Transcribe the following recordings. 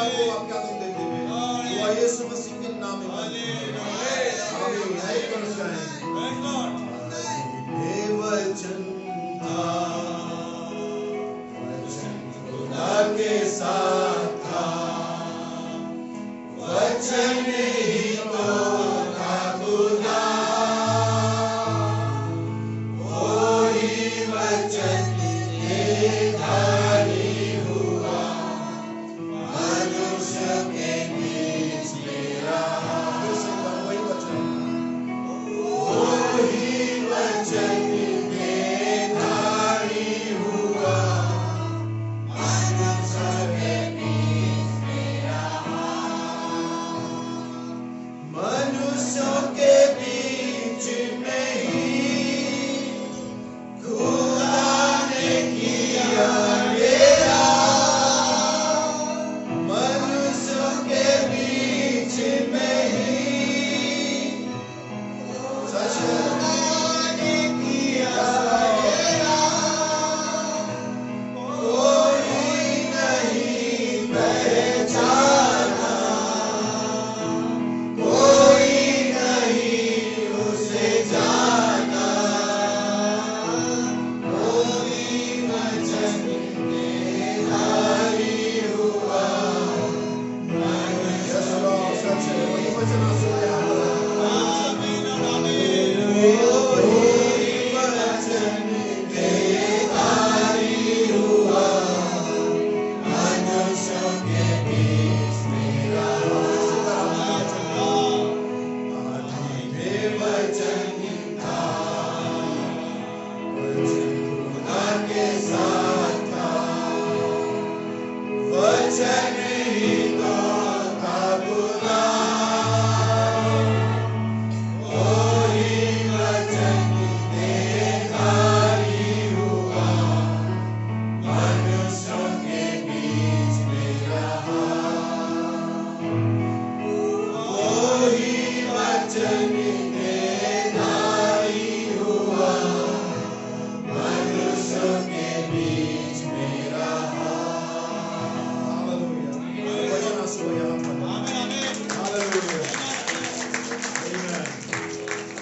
अधिकार को आपके हाथों में देते हुए दुआ यीशु मसीह के नाम में आमीन। एक बार गाएं। हे वचन था, वचन खुदा के साथ था, वचन ही तो था खुदा, वही वचन देहधारी हुआ, मनुष्य के बीच में रहा। वही वचन देहधारी हुआ, मनुष्य के बीच में रहा। मनुष्यों के बीच में ही खुदा ने किया डेरा, मनुष्यों के बीच में ही सच ने किया डेरा। कोई नहीं पहचाना, कोई नहीं उसे जाना, कोई वचन देहधारी हुआ, मनुष्य सच है। वही वचन कोई वचन देहधारी हुआ, मनुष्य के बीच में रहा। आदि में वचन था, वचन खुदा के साथ था, वचन ही तो था खुदा, वही वचन देहधारी हुआ, मनुष्यों के बीच में रहा। वही वचन देहधारी हुआ, मनुष्यों के बीच में रहा। हालेलुया। वचन आसो यहाँ पर। हालेलुया। आमीन।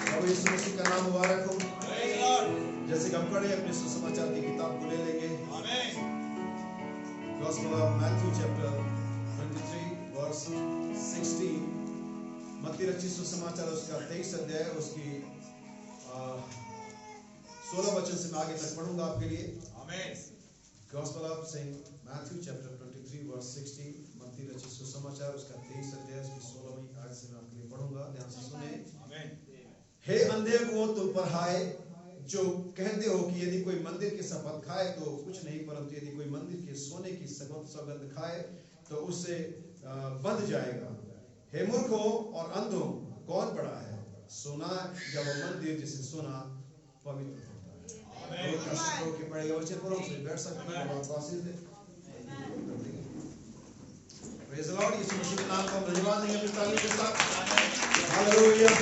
प्रभु यीशु मसीह का नाम मुबारक हो। जैसे कि हम पढ़े अपने सुसमाचार की किताब को ले लेंगे। Gospel of Matthew chapter 23 verse 16। मत्ती रचित सुसमाचार उसका 23 अध्याय उसकी 16 वचन से मैं आगे तक पढ़ूंगा आपके लिए। Gospel of Saint Matthew chapter 23 verse 16। मत्ती रचित सुसमाचार उसका 23 अध्याय उसकी 16वीं आयत से मैं आपके लिए पढ़ूंगा। ध्यान से सुने। हे अंधे को तुम पर हाय, जो कहते हो कि यदि कोई मंदिर की शपथ खाए तो कुछ नहीं, परंतु यदि कोई मंदिर के सोने की सौगंध खाए तो उससे बंध जाएगा। हे मूर्खों और अंधों, कौन बड़ा है, सोना या वो मंदिर जिसे सोना पवित्र होता है। के पढ़ेगा बच्चे पुरों से बैठ सकते हैं। बात वासिल है। Praise the Lord. Yeshu Masih के नाम को हम धन्यवाद देंगे अपनी ताली के साथ। हालेलुया।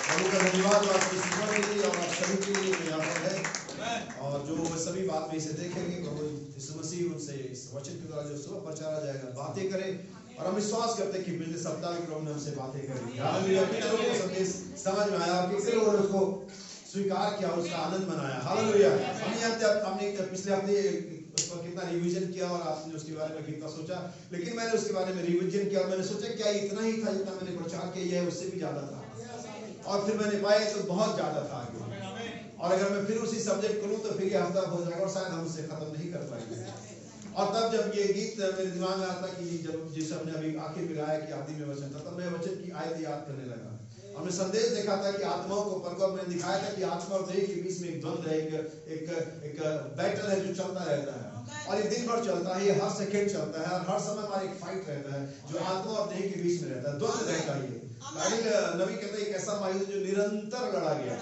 प्रभु का धन्यवाद आपकी सेवा के लिए और आप सभी के लिए यहाँ पर है, और जो सभी बात में इसे देखेंगे प्रभु यीशु मसीह उनसे इस वचन के द्वारा जो सुबह प्रचारा जाएगा बातें करें, और हम विश्वास करते हैं कि पिछले सप्ताह के प्रभु ने हमसे बातें करी। हालेलुया। कितने लोगों को संदेश समझ में आया, कितने लोगों ने उसको स्वीकार किया, उसका आनंद मनाया। हालेलुया। हमने पिछले हफ्ते उस पर कितना रिवीजन किया और आपने उसके बारे में कितना सोचा, लेकिन मैंने उसके बारे में रिवीजन किया और मैंने सोचा क्या इतना ही था जितना मैंने प्रचार किया है, उससे भी ज्यादा था, और फिर मैंने पाया तो बहुत ज्यादा था आगे। और अगर मैं फिर उसी सब्जेक्ट करूं तो फिर ये हफ्ता हो जाएगा और शायद हम उसे खत्म नहीं कर पाएंगे। और तब जब ये गीत मेरे दिमाग में आता कि जब जिस हमने अभी आखिर में गाया कि आदि में वचन था, तब मैं वचन की आयत याद करने लगा। हमने संदेश देखा था कि आत्माओं को परखो, मैंने दिखाया था कि आत्मा और देह के बीच में एक द्वंद्व है, एक बैटल है जो चलता रहता है, और ये दिन भर चलता है, ये हर सेकंड चलता है, और हर समय हमारा एक फाइट रहता है जो आत्मा और देह के बीच में रहता है, द्वंद्व रहता है। नबी कहते हैं एक ऐसा महायुद्ध जो निरंतर लड़ा गया,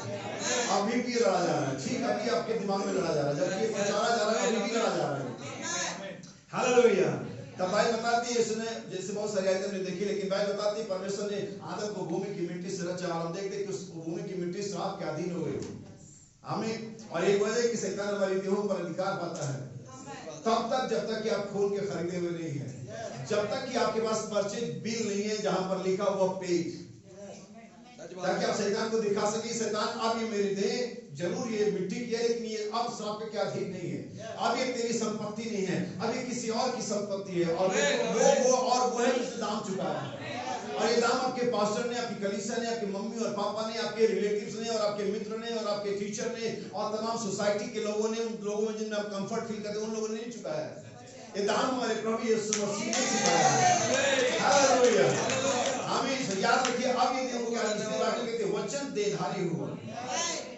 अभी भी लड़ा जा रहा है। ठीक, अभी आपके दिमाग में लड़ा जा रहा है, जबकि प्रचारा जा रहा है, अभी भी लड़ा जा रहा है। हालेलुया। तब बाइबल बताती है, इसने जैसे बहुत सारी आयतें हमने देखी, लेकिन बाइबल बताती है परमेश्वर ने आदम को भूमि की मिट्टी से रचा, और हम देखते हैं कि उस भूमि की मिट्टी श्राप के अधीन हो गई। आमीन। और एक वजह कि शैतान हमारी देहों पर अधिकार पाता है तब तक जब तक कि आप खून के खरीदे हुए नहीं है। जब तक कि आपके पास परचेज बिल नहीं है जहां पर लिखा हुआ पेज, ताकि आप शैतान को दिखा सके शैतान अब ये मेरी देह जरूर ये मिट्टी की है, लेकिन ये अब श्राप के अधीन नहीं है, अब ये तेरी संपत्ति नहीं है, अब ये किसी और की संपत्ति है, और वो है जिसने दाम चुकाया है। और ये दाम आपके पास्टर ने, आपकी कलीसिया ने, आपकी मम्मी और पापा ने, आपके रिलेटिव्स ने, और आपके मित्र ने, और आपके टीचर ने, और तमाम सोसाइटी के लोगों ने, उन लोगों में जिनमें आप कंफर्ट फील करते हैं, उन लोगों ने नहीं चुकाया है। ये दाम हमारे प्रभु यीशु मसीह ने चुकाया है। हालेलुया, आमीन। याद रखिए, अब ये देखो क्या बाइबल कहती है, वचन देहधारी हुआ।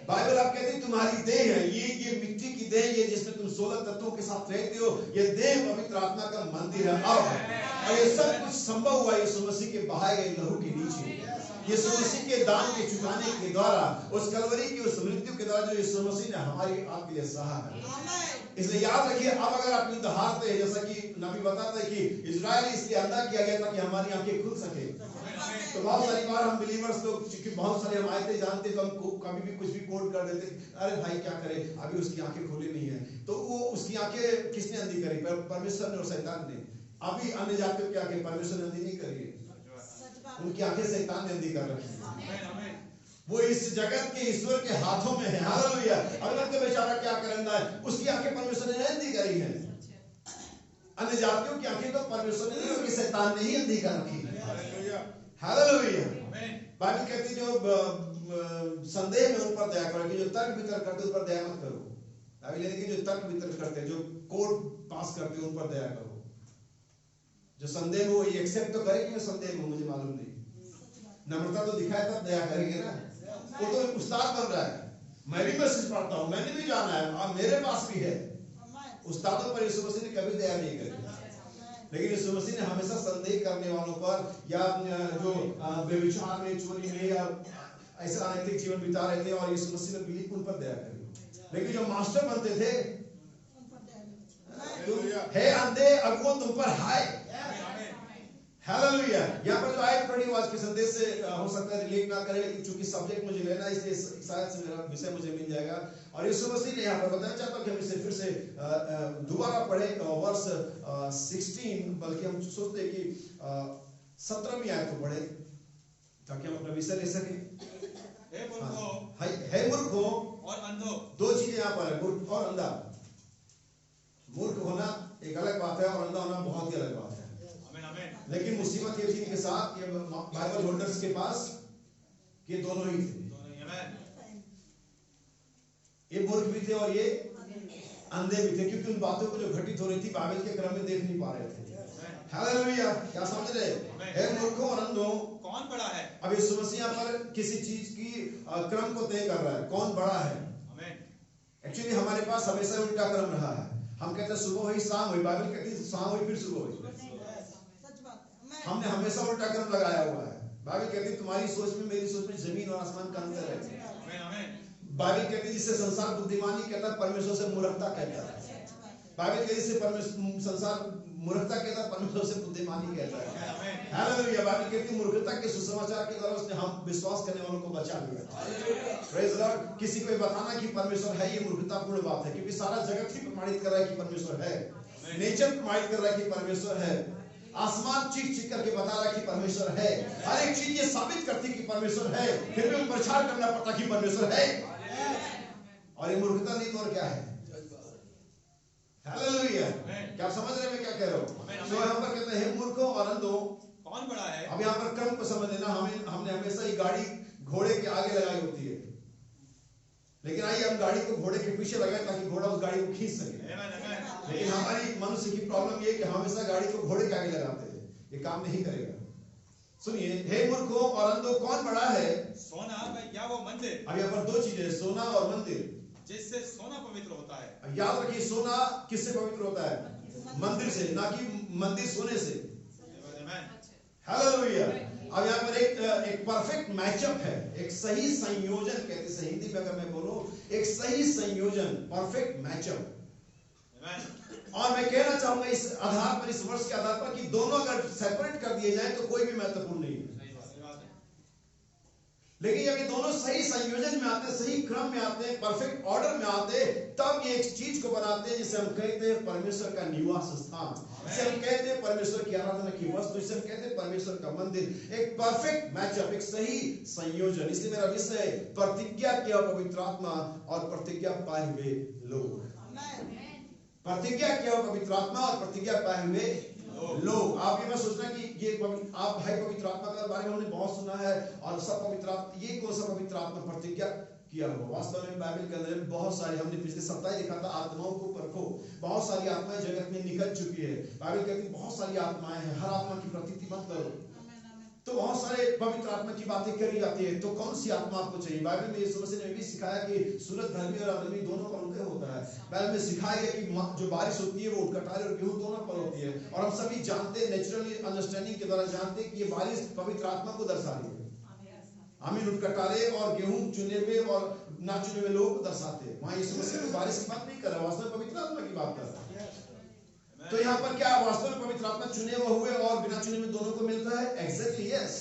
बाइबल आप कहते हैं तुम्हारी देह है, ये मिट्टी की देह, ये जिसमें तुम 16 तत्वों के साथ रहते हो, ये देह पवित्र आत्मा का मंदिर है। अब और ये सब कुछ संभव हुआ यीशु मसीह के बहाए गए लहू के नीचे, यीशु मसीह के दान के चुकाने के द्वारा, उस कलवरी की उस मृत्यु के द्वारा जो यीशु मसीह ने हमारी आपके लिए सहा है। इसलिए याद रखिए, अब अगर आप युद्ध हारते हैं, जैसा कि नबी बताता है कि इजराइल इसलिए अंधा किया गया था कि हमारी आंखें खुल सके। तो बहुत सारी बार हम बिलीवर्स लोग, क्योंकि बहुत सारे हम आयते जानते, तो हम कभी भी कुछ भी कोट कर देते, अरे भाई क्या करे, अभी उसकी आंखें खुली नहीं है। तो वो उसकी आंखें किसने अंधी करी? परमेश्वर ने और शैतान ने। अभी अन्य जातियों की आंखें परमेश्वर ने अंधी नहीं करी है, उनकी आंखें शैतान ने अंधी कर रखी है। वो इस जगत के ईश्वर के हाथों में है। हालेलुया। अगर तो बेचारा क्या करेंदा है, उसकी आंखें परमेश्वर ने अंधी करी है। अन्य जातियों की आंखें तो परमेश्वर ने नहीं, उनकी शैतान ने ही अंधी कर रखी है। हालेलुया। बाइबल कहती है जो संदेह में उन पर दया करो, कि जो तर्क वितर्क करते उन पर दया मत करो। बाइबल कहती है जो तर्क वितर्क करते, जो कोर्ट पास करते उन पर दया करो। जो संदेह में वो ये एक्सेप्ट तो करे कि मैं संदेह में हूं, मुझे मालूम नहीं, नम्रता तो दिखाए तब दया करेंगे ना। वो तो उस्ताद बन रहा है, मैं भी मैसेज पढ़ता हूँ, मैंने भी जाना है, अब मेरे पास भी है। उस्तादों पर यीशु मसीह ने कभी दया नहीं करी, लेकिन यीशु मसीह ने हमेशा संदेह करने वालों पर, या जो व्यभिचार में, चोरी में, या ऐसा अनैतिक जीवन बिता रहे थे, और यीशु मसीह ने बिल्कुल उन पर दया करी। लेकिन जो मास्टर बनते थे, हे अंधे अगुओं तुम पर हाय। हालेलुया। यहाँ पर जो आयत पढ़ी आज के संदेश से हो सकता है रिलेट ना करे, लेकिन चूंकि सब्जेक्ट मुझे लेना है, इसलिए शायद से मेरा विषय मुझे मिल जाएगा। और यीशु मसीह ने यहाँ पर बताना चाहता हूँ कि हम इसे फिर से दोबारा पढ़े, वर्ष 16, बल्कि हम सोचते हैं कि 17वीं आयत को पढ़े, ताकि हम अपना विषय ले सकें। हे मूर्खों और अंधों, दो चीजें यहाँ पर है, मूर्ख और अंधा। मूर्ख होना एक अलग बात है, और अंधा होना बहुत ही अलग बात है। लेकिन मुसीबत ये थी इनके साथ, ये बाइबल होल्डर्स के पास, ये दोनों ही थे। ये मूर्ख भी थे और ये अंधे भी थे, क्योंकि उन बातों को जो घटित हो रही थी बाइबल के क्रम में देख नहीं पा रहे थे। हालेलुया। क्या समझ रहे? हे मूर्खों और अंधों, कौन बड़ा है? अब यीशु मसीह पर किसी चीज की क्रम को तय कर रहा है, कौन बड़ा है। एक्चुअली हमारे पास हमेशा उल्टा क्रम रहा है। हम कहते हैं सुबह हुई शाम हुई, बाइबल कहती है शाम हुई फिर सुबह हुई। हमने हमेशा उल्टा क्रम लगाया हुआ है। बाइबल कहती है तुम्हारी सोच में मेरी सोच में जमीन और आसमान का अंतर है। बाइबल कहती है जिससे संसार बुद्धिमानी कहता है, परमेश्वर से मूर्खता कहता है। बाइबल कहती है जिससे संसार मूर्खता कहता है, परमेश्वर से बुद्धिमानी कहता है। हालेलुया। बाइबल कहती है मूर्खता के सुसमाचार के द्वारा उसने हम विश्वास करने वालों को बचा लिया। Praise Lord. किसी को बताना कि परमेश्वर है, ये मूर्खतापूर्ण बात है, क्योंकि सारा जगत ही प्रमाणित कर रहा है कि परमेश्वर है। नेचर प्रमाणित कर रहा है कि परमेश्वर है। आसमान चीख चीख करके बता रहा है कि परमेश्वर है। हर एक चीज ये साबित करती कि परमेश्वर है, फिर भी प्रचार करना पड़ता कि परमेश्वर है। और ये मूर्खता नहीं तो और क्या है? हालेलुया। क्या आप समझ रहे हैं मैं क्या कह रहा हूँ? तो यहाँ पर कहते हैं मूर्खों और अंधों, कौन बड़ा है? अब यहाँ पर क्रम को समझ लेना। हमने हमेशा ही गाड़ी घोड़े के आगे लगाई होती है, लेकिन आइए हम गाड़ी को घोड़े के पीछे लगाएं ताकि घोड़ा उस गाड़ी को खींच सके। लेकिन हमारी मनुष्य की प्रॉब्लम ये कि हमेशा गाड़ी को घोड़े के आगे लगाते हैं, ये काम नहीं करेगा। सुनिए, हे मूर्खों और अंधों, कौन बड़ा है? सोना या वो मंदिर? अब यहाँ पर दो चीजें, सोना और मंदिर। जिससे सोना पवित्र होता है। याद रखिए, सोना किससे पवित्र होता है? मंदिर से, ना कि मंदिर सोने से। हालेलुया। अब यहाँ पर एक परफेक्ट मैचअप है, एक सही संयोजन कहते हैं हिंदी में, अगर मैं बोलूं एक सही संयोजन, परफेक्ट मैचअप। और मैं कहना चाहूंगा इस आधार पर, इस वर्ष के आधार पर, कि दोनों अगर सेपरेट कर दिए जाए तो कोई भी महत्वपूर्ण नहीं है। लेकिन जब ये दोनों सही संयोजन में आते हैं, सही क्रम में आते हैं, परफेक्ट ऑर्डर में आते हैं, तब ये एक चीज को बनाते हैं जिसे हम कहते हैं परमेश्वर का निवास स्थान, जिसे हम कहते हैं परमेश्वर की आराधना की वस्तु, जिसे हम कहते हैं परमेश्वर का मंदिर। एक परफेक्ट मैचअप, एक सही संयोजन। इसलिए मेरा विषय है प्रतिज्ञा किया पवित्र आत्मा और प्रतिज्ञा पाए हुए लोग। प्रतिज्ञा किया पवित्र आत्मा और प्रतिज्ञा पाए हुए लोग। आप ये मत सोचना कि ये आप भाई पवित्र आत्मा के बारे में हमने बहुत सुना है और सब पवित्र आत्मा, ये कौन सा पवित्र आत्मा प्रतिज्ञा किया हो। वास्तव में बाइबल के अंदर बहुत सारी, हमने पिछले सप्ताह देखा था, आत्माओं को परखो। बहुत सारी आत्माएं जगत में निकल चुकी है। बाइबल कहती है बहुत सारी आत्माएं हैं, हर आत्मा की प्रतीति मत करो। तो बहुत सारे पवित्र आत्मा की बातें करी जाती है। तो कौन सी आत्मा आपको चाहिए? बाइबल में यीशु मसीह ने भी सिखाया कि सूरज धर्मी और अधर्मी दोनों पर उनके होता है। बाइबल में सिखाया गया कि जो बारिश होती है वो उठकटारे और गेहूं दोनों पर होती है। और हम सभी जानते हैं, नेचुरली अंडरस्टैंडिंग के द्वारा जानते हैं कि ये बारिश पवित्र आत्मा को दर्शा रही है। आमीन। उठकटारे और गेहूं चुने हुए और ना चुने हुए लोगों को दर्शाते हैं। वहां यीशु मसीह तो बारिश की बात नहीं कर रहा, वास्तव में पवित्र आत्मा की बात कर रहा है। तो यहाँ पर क्या वास्तव में पवित्र आत्मा चुने हुए और बिना चुने में दोनों को मिलता है? Exactly yes.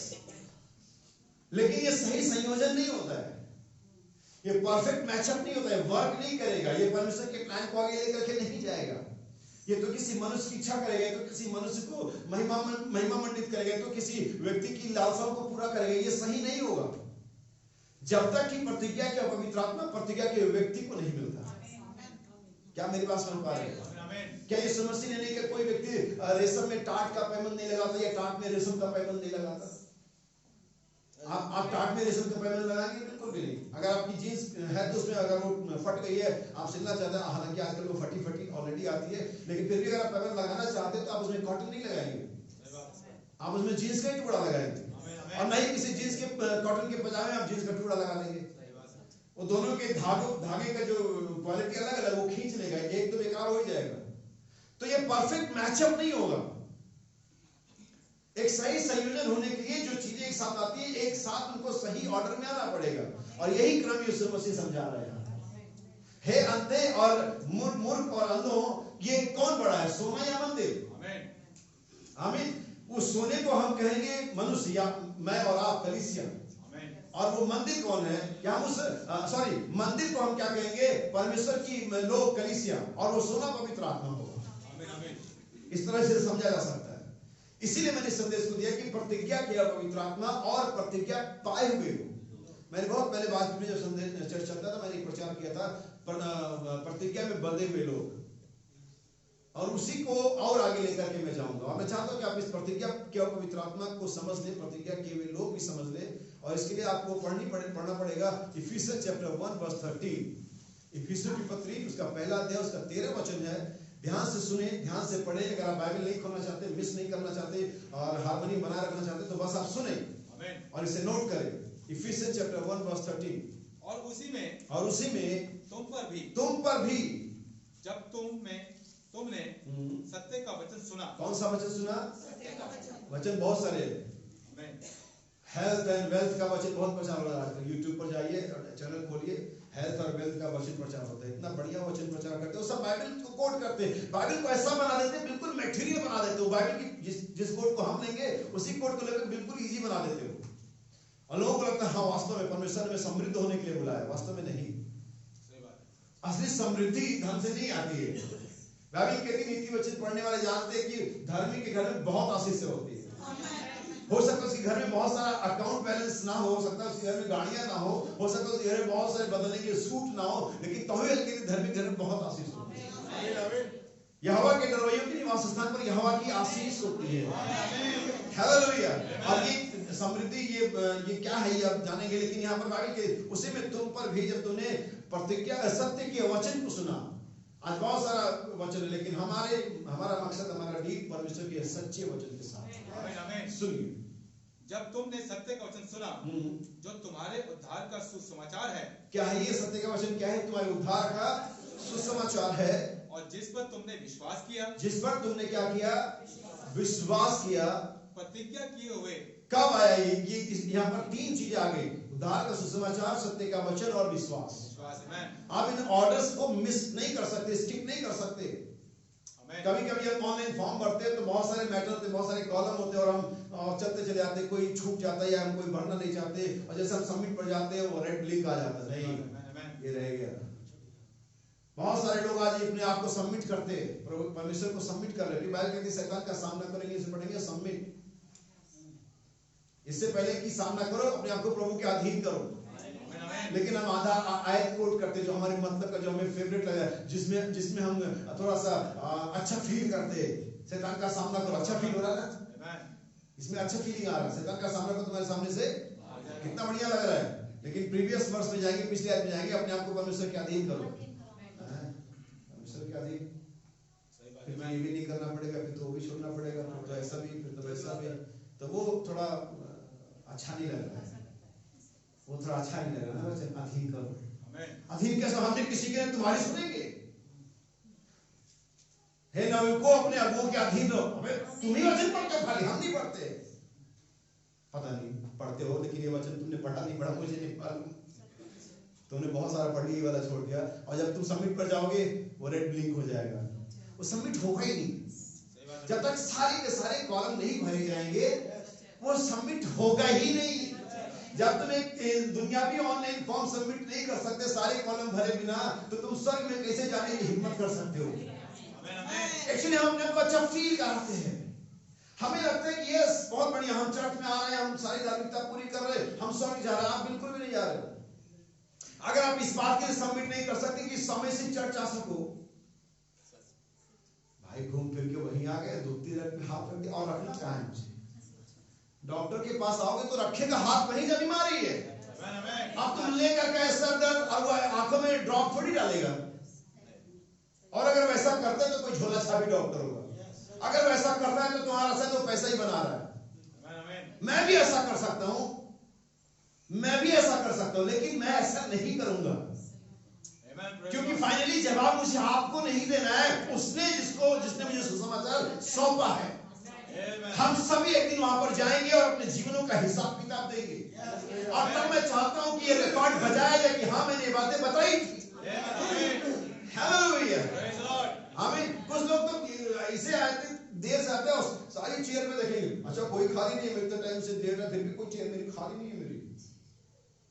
लेकिन ये सही संयोजन नहीं होता है, ये परफेक्ट मैचअप नहीं होता है, वर्क नहीं करेगा। ये परमेश्वर के प्लान को आगे लेकर के नहीं जाएगा। ये तो किसी मनुष्य की इच्छा करेगा, तो किसी मनुष्य को महिमा मंडित करेगा, तो किसी व्यक्ति की लालसाओं को पूरा करेगा। ये सही नहीं होगा जब तक कि प्रतिज्ञा के पवित्र आत्मा प्रतिज्ञा के व्यक्ति को नहीं मिलता। क्या मेरी बात समझ पा रहे हैं? क्या यीशु मसीह ने नहीं कि कोई व्यक्ति रेशम में टाट का पैबंद नहीं लगाता या टाट में रेशम का पैबंद नहीं लगाता? आप टाट में रेशम का पैबंद लगाएंगे? बिल्कुल भी नहीं। अगर आपकी जीन्स है तो उसमें अगर वो फट गई है, आप सिलना चाहते हैं, हालांकि आजकल वो फटी ऑलरेडी आती है, लेकिन फिर भी अगर आप पैबंद लगाना चाहते हैं तो आप उसमें कॉटन नहीं लगाएंगे, आप उसमें जीन्स का ही टुकड़ा लगाएंगे। और नहीं किसी जीन्स के कॉटन के पजामे आप जीन्स का टुकड़ा लगा देंगे। वो दोनों के धागे का जो क्वालिटी अलग अलग, वो खींच लेगा, एक तो बेकार हो ही जाएगा। तो ये परफेक्ट मैचअप नहीं होगा। एक सही संयोजन होने के लिए जो चीजें एक साथ आती है, एक साथ उनको सही ऑर्डर में आना पड़ेगा। और यही क्रम यीशु मसीह समझा रहे हैं। हे अंधे और मूर्ख और अंधों, ये कौन बड़ा है, सोना या मंदिर? आमीन। उस सोने को हम कहेंगे मनुष्य, या मैं और आप कलीसिया। और वो मंदिर कौन है? या हम उस मंदिर को हम क्या कहेंगे? परमेश्वर की लोग, कलीसिया। और वो सोना पवित्र आत्मा होगा। इस तरह से समझा जा सकता है। इसीलिए मैंने संदेश को दिया कि प्रतिज्ञा किया पवित्र आत्मा और प्रतिज्ञा पाए हुए लोग। मैंने बहुत पहले बात में जब संदेश चर्चा चलता था, मैंने एक प्रचार किया था प्रतिज्ञा में बंधे हुए लोग, और उसी को और आगे लेकर के मैं जाऊंगा। और मैं चाहता हूं कि आप इस प्रतिज्ञा किया पवित्र आत्मा को समझ ले, प्रतिज्ञा किए हुए लोग भी समझ ले। और इसके लिए आपको पढ़ना पड़ेगा इफिसियंस चैप्टर 1 वर्स 13। इफिसियों की पत्री उसका पहला अध्याय उसका 13 वचन है। ध्यान से सुने, ध्यान से पढ़े। अगर आप बाइबल नहीं खोलना चाहते, मिस नहीं करना चाहते और हार्मनी बनाए रखना चाहते, तो बस आप सुने और इसे नोट करें। Ephesians chapter 1 verse 13। और उसी में तुम पर भी जब तुमने सत्य का वचन सुना। कौन सा वचन सुना? सत्य का वचन। वचन बहुत सारे हैं। हेल्थ एंड वेल्थ का वचन बहुत प्रचार हो रहा है आजकल। यूट्यूब पर जाइए और चैनल खोलिए, हेल्थ और वेल्थ का वचन प्रचार होता है। इतना बढ़िया वचन प्रचार करते हैं, सब बाइबल को कोट करते हैं, बाइबल को ऐसा बना देते हैं, बिल्कुल मटेरियल बना देते हो। बाइबल की जिस कोट को हम लेंगे उसी कोट को लेकर बिल्कुल इजी बना देते हो। और लोगों को लगता है हाँ वास्तव में परमेश्वर ने समृद्ध होने के लिए बुलाया। वास्तव में नहीं। असली समृद्धि धन से नहीं आती है। बाइबल कहती नीति वचन पढ़ने वाले जानते हैं कि धर्मी के घर में बहुत आशीष होती है। हो सकता है उसके घर में बहुत सारा अकाउंट बैलेंस ना हो सकता है उसके घर में गाड़ियां ना हो सकता है उसके घर में बहुत सारे बदलने के सूट ना हो, लेकिन तौहीद धर्मी घर में बहुत आशीष होती है। यहोवा के डरवैयों के निवास स्थान पर यहोवा की आशीष होती है। हालेलुया। और ये समृद्धि ये क्या है ये आप जानेंगे, लेकिन यहाँ पर बाइबल के उसी में तुम पर भी जब तुमने प्रतिज्ञा सत्य के वचन को सुना। आज बहुत सारा वचन है, लेकिन हमारा मकसद, हमारा डील परमेश्वर के सच्चे वचन के साथ। सुनिए, जब तुमने सत्य का वचन सुना जो तुम्हारे उद्धार का सुसमाचार है। क्या है ये सत्य का वचन? क्या है? तुम्हारे उद्धार का सुसमाचार है। और जिस पर तुमने विश्वास किया। जिस पर तुमने क्या किया? विश्वास किया। प्रतिज्ञा किए हुए। कब आया ये? यहाँ पर तीन चीजें आ गई, उद्धार का सुसमाचार, सत्य का वचन और विश्वास। आप इन ऑर्डर्स को मिस नहीं कर सकते, स्किप नहीं कर सकते। कभी कभी हम ऑनलाइन फॉर्म भरते हैं तो बहुत सारे मैटर होते हैं, बहुत सारे कॉलम होते हैं, और और चलते चले जाते, कोई छूट जाता है या हम कोई भरना नहीं चाहते, और जैसे हम सबमिट पर जाते हैं वो रेड ब्लिंक आ जाता है, नहीं ये रह गया। बहुत सारे लोग आज अपने आप को सबमिट करते हैं, परमेश्वर को सबमिट कर रहे हैं। बाइबल कहती है शैतान का सामना करेंगे, इसे पढ़ेंगे सबमिट। इससे पहले कि सामना करो, अपने आप को प्रभु के अधीन करो। लेकिन हम आधा आयत कोट करते जो हमारे मतलब का, जो हमें फेवरेट लगा, जिसमें हम थोड़ा सा अच्छा फील करते हैं। शैतान का सामना करो, अच्छा फील हो रहा है ना, इसमें अच्छा फीलिंग आ रहा है। शैतान का सामना करो, तुम्हारे सामने से कितना बढ़िया लग रहा है। लेकिन प्रीवियस वर्ष में जाएंगे, पिछले आयत में जाएंगे, अपने आप को परमेश्वर के अधीन करो, परमेश्वर के अधीन। फिर ये भी नहीं करना पड़ेगा, फिर तो वो भी छोड़ना पड़ेगा, फिर तो ऐसा भी, फिर तो वैसा भी, तो वो थोड़ा अच्छा नहीं लग रहा है, वो थोड़ा अच्छा नहीं लग रहा है। वैसे अधीन करो। अधीन कैसे? हमने किसी के तुम्हारी सुनेंगे? हे नवयुवकों, अपने अगुओं के अधीन रहो। तुम ही वचन पढ़ते हो, खाली हम नहीं पढ़ते। पता नहीं पढ़ते हो, लेकिन ये वचन तुमने पढ़ा नहीं पढ़ा मुझे नहीं मालूम। तुमने बहुत सारा पढ़ लिया, वाला छोड़ दिया, और जब तुम सबमिट पर जाओगे वो रेड ब्लिंक हो जाएगा, वो सबमिट होगा ही नहीं। जब तक सारे के सारे कॉलम नहीं भरे जाएंगे वो सबमिट होगा ही नहीं। जब तुम एक दुनियावी ऑनलाइन फॉर्म सबमिट नहीं कर सकते सारे कॉलम भरे बिना, तो तुम स्वर्ग में कैसे जाने की हिम्मत कर सकते हो? एक्चुअली हम अपने को अच्छा फील कराते हैं, हमें लगता है कि यस बहुत बढ़िया, हम चर्च में आ रहे हैं, हम सारी धार्मिकता पूरी कर रहे हैं, हम स्वर्ग जा रहे हैं। आप बिल्कुल भी नहीं जा रहे हो अगर आप इस बात के लिए सबमिट नहीं कर सकते कि समय से चर्च आ सको। भाई घूम फिर के वहीं आ गए, धुपती रख हाथ रख दिया, और रखना क्या है मुझे? डॉक्टर के पास आओगे तो रखेगा हाथ वहीं जब बीमारी है। अब तुम लेकर के सर दर्द और आंखों में ड्रॉप थोड़ी डालेगा। और अगर वैसा करते हैं तो कोई झोला छापी डॉक्टर होगा। अगर वैसा करता है तो तुम्हारा सर तो पैसा ही बना रहा है। मैं भी ऐसा कर सकता हूं, मैं भी ऐसा कर सकता हूं, लेकिन मैं ऐसा नहीं करूंगा, क्योंकि फाइनली जवाब मुझे आपको नहीं देना है, जिसने मुझे सुसमाचार सौंपा है। हम सभी एक दिन वहां पर जाएंगे और अपने जीवनों का हिसाब किताब देंगे, और तब मैं चाहता हूं कि ये रिकॉर्ड बजाया जाए कि हाँ मैंने ये बातें बताई थी। हालेलुया, आमीन। कुछ लोग तो इसे आते देर से आते हैं और सारी चेयर में देखेंगे, अच्छा कोई खाली नहीं है, मेरे तो टाइम से देर है, फिर भी कोई चेयर मेरी खाली नहीं है मेरी।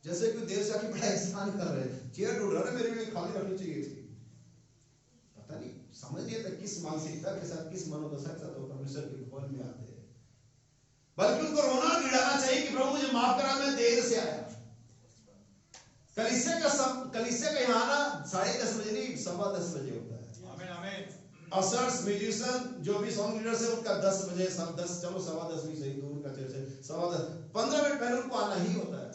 जैसे कोई देर से आके बड़ा एहसान कर रहे हैं, चेयर ढूंढ रहा है, मेरे लिए खाली रखनी चाहिए थी। पता नहीं, समझ नहीं आता किस मानसिकता के साथ, किस मनोदशा के साथ वो परमेश्वर के भवन में आते हैं। बल्कि उनको रोना गिड़ाना चाहिए कि प्रभु मुझे माफ करा, मैं देर से आया। कलीसिया का यहाँ आना 10:30 बजे नहीं, 10:15 बजे होता है। असर्स म्यूजिशियन जो भी सॉन्ग लीडर्स है उनका 10 बजे, 10 चलो 10:15 भी सही, दूर का चर्च है 10:15, 15 मिनट पहले उनको आना ही होता है।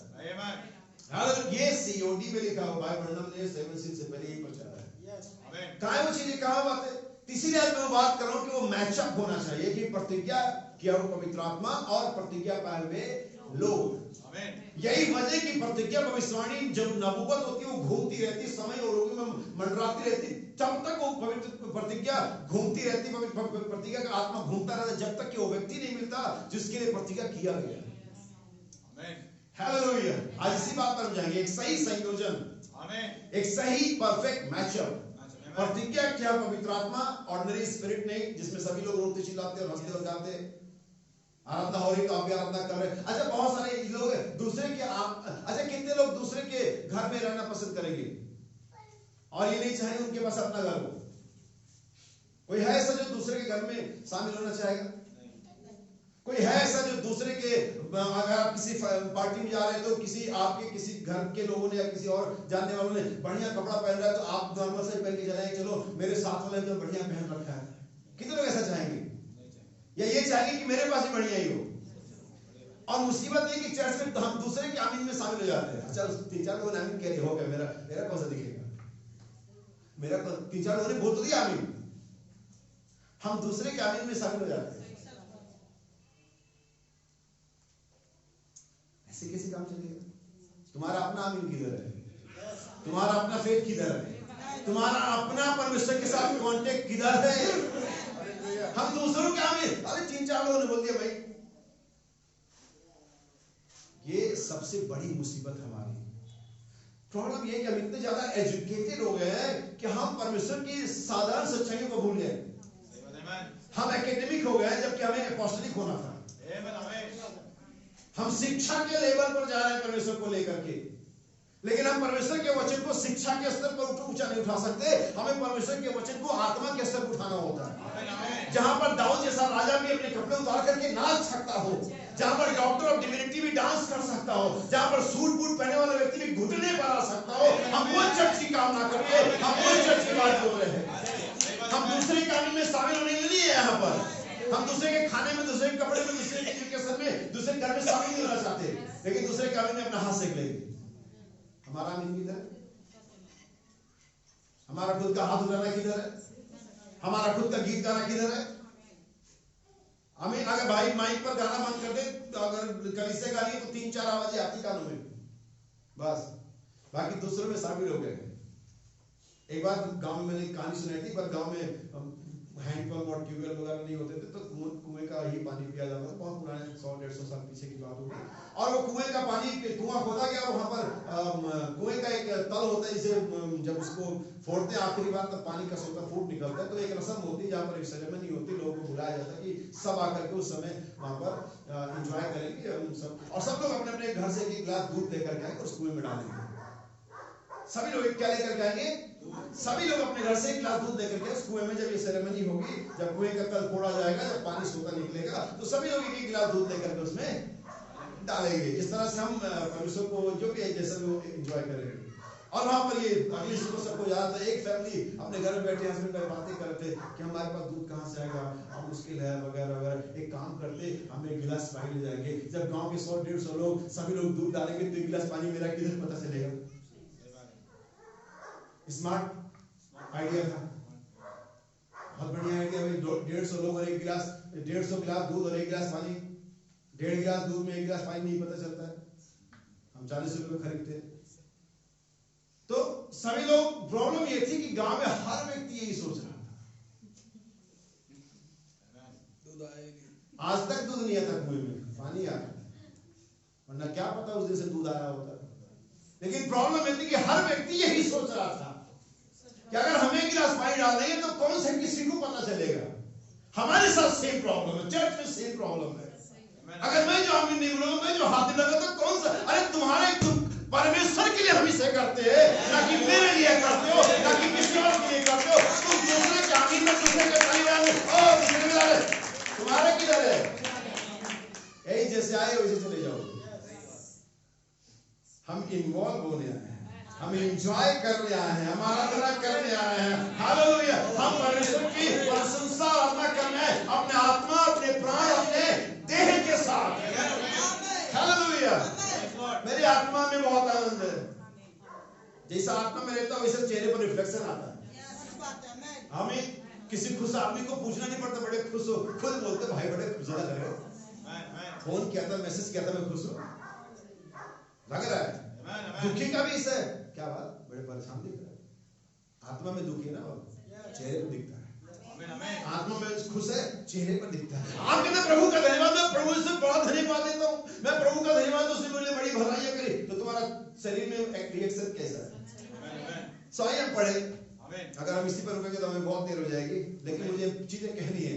ये COD में लिखा हुआ, भाई ब्रैनम ने 7:6 से पहले ही प्रचार है। कहाँ वो चीजें, कहाँ बात है? इसीलिए आज मैं बात कर रहा हूँ कि वो मैचअप होना चाहिए कि प्रतिज्ञा किया हुआ पवित्र आत्मा और प्रतिज्ञा पाए हुए लोग। यही वजह की प्रतिज्ञा भविष्यवाणी जब नबूवत होती है वो घूमती रहती, समय और रोगी में मंडराती रहती, तब तक वो पवित्र प्रतिज्ञा घूमती रहती, प्रतिज्ञा का आत्मा घूमता रहता, जब तक कि वो व्यक्ति नहीं मिलता जिसके लिए प्रतिज्ञा किया गया। हालेलुया। आज इसी बात पर हम जाएंगे, एक सही संयोजन, एक सही परफेक्ट मैचअप। प्रतिज्ञा क्या? पवित्र आत्मा, ऑर्डिनरी स्पिरिट नहीं जिसमें सभी लोग रोते चिल्लाते और हंसते और गाते। आराधना हो रही तो आप भी आराधना कर रहे हैं। अच्छा बहुत सारे लोग दूसरे के अच्छा कितने लोग दूसरे के घर में रहना पसंद करेंगे और ये नहीं चाहेंगे उनके पास अपना घर हो? कोई है ऐसा जो दूसरे के घर में शामिल होना चाहेगा? कोई है ऐसा जो दूसरे के, अगर आप किसी पार्टी में जा रहे हैं तो किसी घर के लोगों ने या किसी और जानने वालों ने बढ़िया कपड़ा पहन रहा है तो आप नॉर्मल से पहन के चलाएंगे, चलो मेरे साथ वाले तो बढ़िया पहन रखा है। कितने लोग ऐसा चाहेंगे? या ये चाहेंगे कि मेरे पास भी बढ़िया ही हो? और मुसीबत ये कि चर्च में हम दूसरे के आमीन में शामिल हो जाते हैं। अच्छा 3-4 लोगों ने आमीन कह दिया, हो गया, मेरा कौन सा दिखेगा? मेरा 3-4 लोगों ने बोल तो दिया आमीन, हम दूसरे के आमीन में शामिल हो जाते हैं। ऐसे कैसे काम चलेगा? तुम्हारा अपना आमीन किधर है? तुम्हारा अपना फेथ किधर है? तुम्हारा अपना परमेश्वर के साथ कांटेक्ट किधर है? हम दूसरों के आमीन, अरे 3-4 लोगों ने बोल दिया भाई। ये सबसे बड़ी मुसीबत हमारी प्रॉब्लम ये कि हम इतने ज्यादा एजुकेटेड हो गए हैं कि हम परमेश्वर की साधारण सच्चाइयों को भूल गए। हम एकेडमिक हो गए जबकि हमें अपॉस्टलिक होना था। हम शिक्षा के लेवल पर जा रहे हैं परमेश्वर को लेकर के, लेकिन हम परमेश्वर के वचन को शिक्षा के स्तर पर ऊंचा नहीं उठा सकते। हमें परमेश्वर के वचन को आत्मा के स्तर पर उठाना होता है, जहां पर दाऊद जैसा राजा भी अपने कपड़े उतार करके नाच सकता हो, जहां पर डॉक्टर ऑफ डिविनिटी भी डांस कर सकता हो, जहां पर सूट बूट पहने वाला व्यक्ति भी घुटने पर आ सकता हो। हम वो चर्च की कामना करके हम वो चर्च की बात बोल रहे हैं। हम दूसरे काम में शामिल होने के लिए नहीं है यहाँ पर। हम दूसरे के खाने में, दूसरे के कपड़े में, दूसरे के एजुकेशन में, दूसरे घर में शामिल नहीं होना चाहते, लेकिन दूसरे काम में अपना हाथ सेक लेंगे। हमारा आमीन किधर है? हमारा खुद का हाथ उठाना किधर है? हमारा खुद का गीत गाना किधर है? हमें अगर भाई माइक पर गाना बंद कर दे, तो अगर कलीसिया गानी तो 3-4 आवाजें आती कानों में, बस बाकी दूसरों में शामिल हो गए। एक बार गांव में मैंने कहानी सुनाई थी, पर गांव में हैंडपंप और ट्यूबवेल वगैरह नहीं होते थे, तो कुएं का ही पानी पिया जाता था। बहुत पुराने 100-150 साल पीछे की बात होगी। और वो कुएं का पानी, कुआं खोदा गया, वहां पर कुएं का एक तल होता है, जिसे जब उसको फोड़ते हैं आखिरी बार, तब पानी का सोता फूट निकलता है। तो एक रस्म होती है जहाँ पर एक सेरेमनी होती है, लोगों को बुलाया जाता है कि सब आकर के उस समय वहां पर एंजॉय करेंगे सब, और सब लोग अपने अपने घर से एक गिलास दूध लेकर के आएंगे, उस कुएं में डालेंगे। सभी लोग क्या लेकर के आएंगे? सभी लोग अपने घर से एक गिलास दूध लेकर के उस कुएं में, जब ये सेरेमनी होगी, जब कुएं का तल फोड़ा जाएगा, जब पानी सोता निकलेगा, तो सभी लोग एक गिलास दूध लेकर के उसमें डालेंगे। इस तरह से हम परमेश्वर को जो भी है जैसा भी एंजॉय करेंगे। और वहां पर ये अगली सुबह सबको याद है, एक फैमिली अपने घर में बैठे हस्बैंड वाइफ बातें कर रहे थे कि हमारे पास दूध कहाँ से आएगा, हम मुश्किल है वगैरह वगैरह। एक काम करते, हम एक गिलास पानी ले जाएंगे, जब गांव के 100-150 लोग सभी लोग दूध डालेंगे, तो एक गिलास पानी मेरा किधर पता चलेगा? स्मार्ट आइडिया था, बहुत बढ़िया आइडिया भाई। 150 लोग और 150 गिलास दूध और 1 गिलास पानी, 1.5 गिलास दूध में 1 गिलास पानी नहीं पता चलता है। हम 40 रुपए खरीदते। तो सभी लोग, प्रॉब्लम ये थी कि गांव में हर व्यक्ति यही सोच रहा था, दूध आएगा। आज तक दूध नहीं आता कुएं में, पानी आ गया, वरना क्या पता उस दिन से दूध आया होता। लेकिन प्रॉब्लम ये थी कि हर व्यक्ति यही सोच रहा था कि अगर हम 1 गिलास पानी डाल देंगे तो कौन से किसी को पता चलेगा। हमारे साथ सेम प्रॉब्लम है, चर्च में सेम प्रॉब्लम है। अगर मैं जो आमीन नहीं बोलूंगा, मैं जो हाथ नहीं लगा, तो कौन सा? अरे तुम परमेश्वर के लिए हम इसे करते हैं, ना कि मेरे लिए करते हो, ना कि किसी और के लिए करते हो। तुम दूसरे के आमीन में, दूसरे के परिवार में, तुम्हारे किधर है? यही जैसे आए वैसे चले जाओ। हम इन्वॉल्व होने आए हैं, हम एंजॉय करने आए हैं, हम आराधना करने आए हैं। हालेलुया। हम परमेश्वर की प्रशंसा आराधना करने आए, अपने आत्मा, अपने प्राण, अपने देह के साथ। हालेलुया। मेरी आत्मा में बहुत आनंद है। जैसा आत्मा में रहता है वैसे चेहरे पर रिफ्लेक्शन आता है। हमें किसी खुश आदमी को पूछना नहीं पड़ता, बड़े खुश हो, खुद बोलते भाई बड़े खुश लग रहे हो, फोन किया था, मैसेज किया था, मैं खुश हूँ लग रहा है। दुखी का भी इससे क्या बात, बड़े परेशान दिख रहा है। आत्मा में दुखी है ना, चेहरे पर दिखता है। आत्मा में खुश है, चेहरे पर दिखता है। आप कहते प्रभु का धन्यवाद, मैं प्रभु से बड़ा धन्यवाद देता हूँ, मैं प्रभु का धन्यवाद, उसने मेरे लिए बड़ी भलाइयां करी। तो तुम्हारा शरीर में एक रिएक्शन कैसा है? सही हम पढ़े, अगर हम इसी पर रुकेंगे तो हमें बहुत देर हो जाएगी, लेकिन मुझे चीजें कहनी है।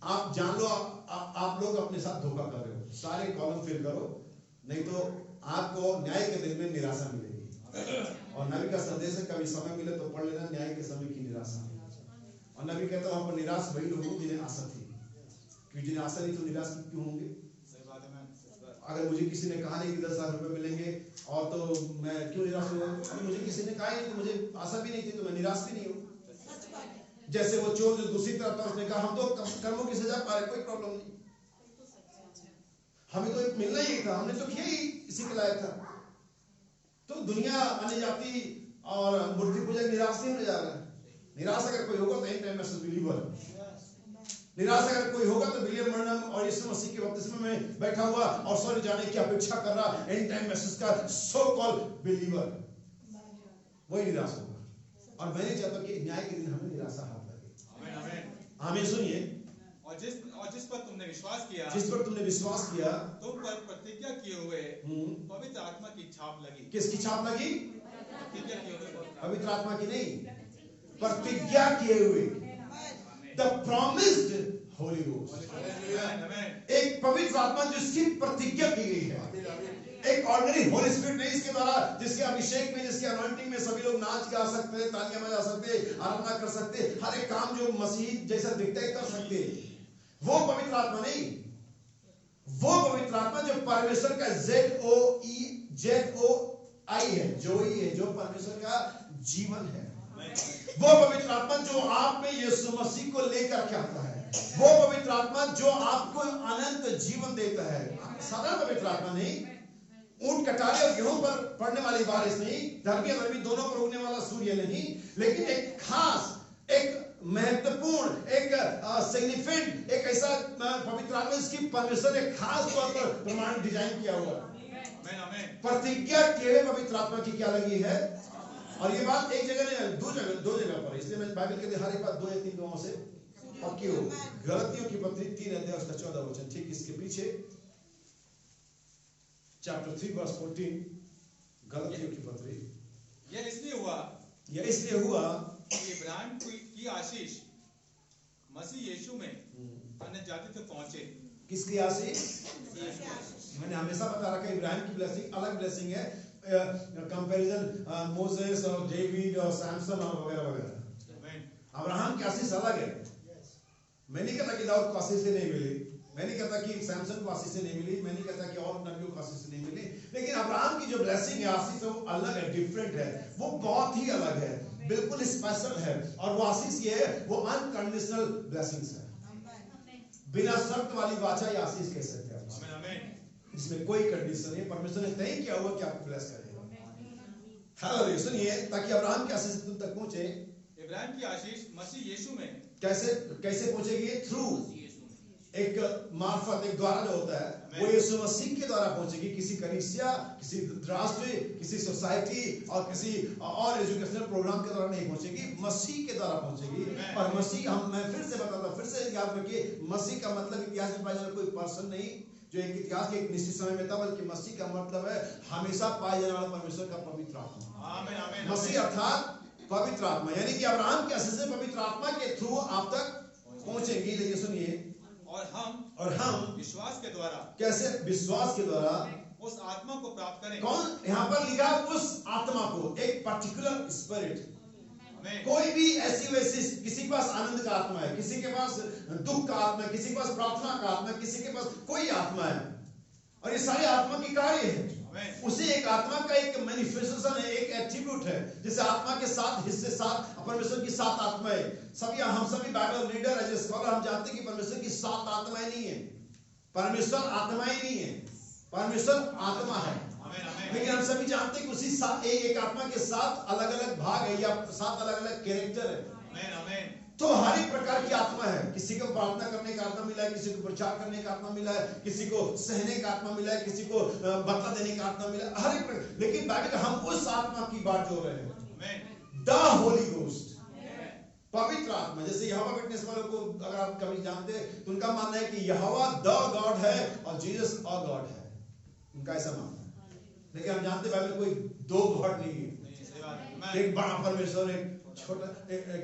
आप जान लो, आप लोग अपने साथ धोखा कर रहे हो। सारे कॉलम फिल करो, नहीं तो आपको न्याय के दिन में निराशा मिलेगी। और नबी का संदेश है, कभी समय मिले तो पढ़ लेना, न्याय के समय की निराशा। और नबी कहता है, वहां पर निराश वही लोग होंगे जिन्हें आशा थी, क्योंकि जिन्हें आशा नहीं तो निराश क्यों होंगे? अगर मुझे किसी ने कहा नहीं कि 10,000 रुपए मिलेंगे, और तो मैं क्यों निराश हुआ? मुझे किसी ने कहा नहीं, तो मुझे आशा भी नहीं थी, तो मैं निराश भी नहीं हूँ। जैसे वो चोर जो दूसरी तरफ था, उसने कहा हम तो कर्मों की सजा पा रहे, कोई प्रॉब्लम नहीं, हमें तो एक मिलना ही था, हमने तो किया ही इसी के लायक था। तो दुनिया अन्य जाति और मूर्ति पूजक निराश नहीं होने जा रहा है। निराश अगर कोई होगा तो एंड टाइम मैसेज बिलीवर, निराश अगर कोई होगा तो विलियम ब्रैनम और यीशु मसीह के बपतिस्मे में बैठा हुआ और स्वर्ग जाने की अपेक्षा कर रहा एंड टाइम मैसेज का सो कॉल्ड बिलीवर, वही निराश होगा। और मैं नहीं चाहता कि न्याय के दिन हमें निराशा हाथ लगे। आमीन। सुनिए, और जिस पर तुमने विश्वास किया, जिस पर तुमने विश्वास किया, तुम पर प्रतिज्ञा किए हुए पवित्र आत्मा की छाप लगी। किसकी छाप लगी? प्रतिज्ञा किए हुए, पवित्र आत्मा की नहीं, प्रतिज्ञा किए हुए। The promised होली घोस्ट, आमेन, एक पवित्र आत्मा जिसकी प्रतिज्ञा की गई है। एक ऑर्डिनरी होली स्पिरिट नहीं, इसके द्वारा जिसके अभिषेक में, जिसके अनॉइंटिंग में सभी लोग नाच गा सकते हैं, तालियां बजा सकते हैं, आराधना कर सकते हैं, हर एक काम जो मसीह जैसा दिखता है कर सकते हैं। वो पवित्र आत्मा नहीं, वो पवित्र आत्मा जो परमेश्वर का ZOI है, जोई है, जो परमेश्वर का जीवन है। वो पवित्र आत्मा जो आप में यीशु मसीह को लेकर के आता है, वो पवित्र आत्मा जो आपको अनंत जीवन देता है। साधारण पवित्र आत्मा नहीं, ऊंट कटारे और गेहूं पर पड़ने वाली बारिश नहीं, धर्मी अधर्मी दोनों पर उगने वाला सूर्य नहीं, लेकिन एक खास, एक महत्वपूर्ण, एक सिग्निफिकेंट, एक ऐसा पवित्र आत्मा जिसकी परमेश्वर ने खास तौर पर प्रमाण डिजाइन किया हुआ है। प्रतिज्ञा किए पवित्र आत्मा की क्या लगी है। और ये बात एक जगह नहीं, दो जगह पर, इसलिए मैं बाइबल के हर एक बात 2 या 3 लोगों से पक्की हो। गलतियों की पत्री 3 अध्याय उसका 14 वचन, ठीक इसके पीछे चैप्टर 3 वर्स 14, गलतियों की पत्री। यह इसलिए हुआ कि इब्राहिम की आशीष मसीह यीशु में अन्य जाति तक पहुंचे। किसकी आशीष? मैंने हमेशा बता रखा है इब्राहिम की ब्लेसिंग अलग ब्लेसिंग है, कंपैरिजन मोसेस और डेविड और सैमसन और वगैरह वगैरह। अब्राहम की आशीष अलग है। मैं नहीं कहता कि दाऊद को आशीष से नहीं मिली, मैं नहीं कहता कि सैमसन को आशीष से नहीं मिली, मैं नहीं कहता कि और नबियों को आशीष से नहीं मिली, लेकिन अब्राहम की जो ब्लेसिंग है, आशीष है, वो अलग है, डिफरेंट है, वो बहुत ही अलग है, बिल्कुल स्पेशल है। और वो आशीष ये है, वो अनकंडीशनल ब्लेसिंग्स है, बिना शर्त वाली वाचा या आशीष कह सकते हैं, इसमें कोई कंडीशन नहीं। परमेश्वर ने तय किया हुआ कि आपको ब्लेस करेगा। हालेलुया। सुनिए, ताकि अब्राहम की आशीष तुम तक पहुंचे। इब्राहिम की आशीष मसीह यीशु में कैसे पहुंचेगी? थ्रू एक मार्फत, एक द्वारा जो होता है, वो यीशु मसीह के द्वारा पहुंचेगी। किसी कलीसिया, किसी राष्ट्र, किसी सोसाइटी और किसी और एजुकेशनल प्रोग्राम के द्वारा नहीं पहुंचेगी, मसीह के द्वारा पहुंचेगी। और मसीह, मैं फिर से बताता, फिर से याद रखिए, मसीह का मतलब इतिहास में पाया जाने कोई पर्सन नहीं जो एक इतिहास के एक निश्चित समय में था, बल्कि मसीह का मतलब है हमेशा पाए जाने वाला परमेश्वर का पवित्र आत्मा। मसीह अर्थात पवित्र आत्मा, यानी कि अब्राहम के आशीष से पवित्र आत्मा के थ्रू आप तक पहुंचेंगी। लेकिन सुनिए, और हम विश्वास के द्वारा, कैसे? विश्वास के द्वारा उस आत्मा को प्राप्त करें। कौन? यहाँ पर लिखा उस आत्मा को, एक पर्टिकुलर स्पिरिट। कोई भी ऐसी वैसी, किसी के पास आनंद का आत्मा है, किसी के पास दुख का आत्मा है, किसी के पास प्रार्थना का आत्मा है, किसी के पास कोई आत्मा है, और ये सारी आत्मा की कार्य है। उसी एक आत्मा का एक मैनिफेस्टेशन है, एक एट्रीब्यूट है। जैसे आत्मा के 7 हिस्से, 7 परमेश्वर की 7 आत्माएं, हम सभी बाइबल रीडर एज स्कॉलर हम जानते हैं कि परमेश्वर की 7 आत्माएं नहीं है। परमेश्वर आत्माएं नहीं है, परमेश्वर आत्मा है। लेकिन हम सभी जानते हैं कि उसी एक आत्मा के 7 अलग अलग भाग है या 7 अलग अलग कैरेक्टर है। तो हर एक प्रकार की आत्मा है। किसी को प्रार्थना करने का आत्मा मिला है, किसी को प्रचार करने का आत्मा मिला है, किसी को सहने का आत्मा मिला है, किसी को बदला देने का आत्मा मिला है, हर एक प्रकार। लेकिन बाइबल हम उस आत्मा की बात जो रहे हैं, द होली घोस्ट, पवित्र आत्मा। जैसे यहोवा विटनेस वालों को अगर आप कभी जानते हैं तो उनका मानना है कि यहोवा द गॉड है और जीसस अ गॉड है, उनका ऐसा मानना है। लेकिन हम जानते हैं बाइबल कोई 2 गॉड नहीं है, एक बड़ा परमेश्वर, एक छोटा,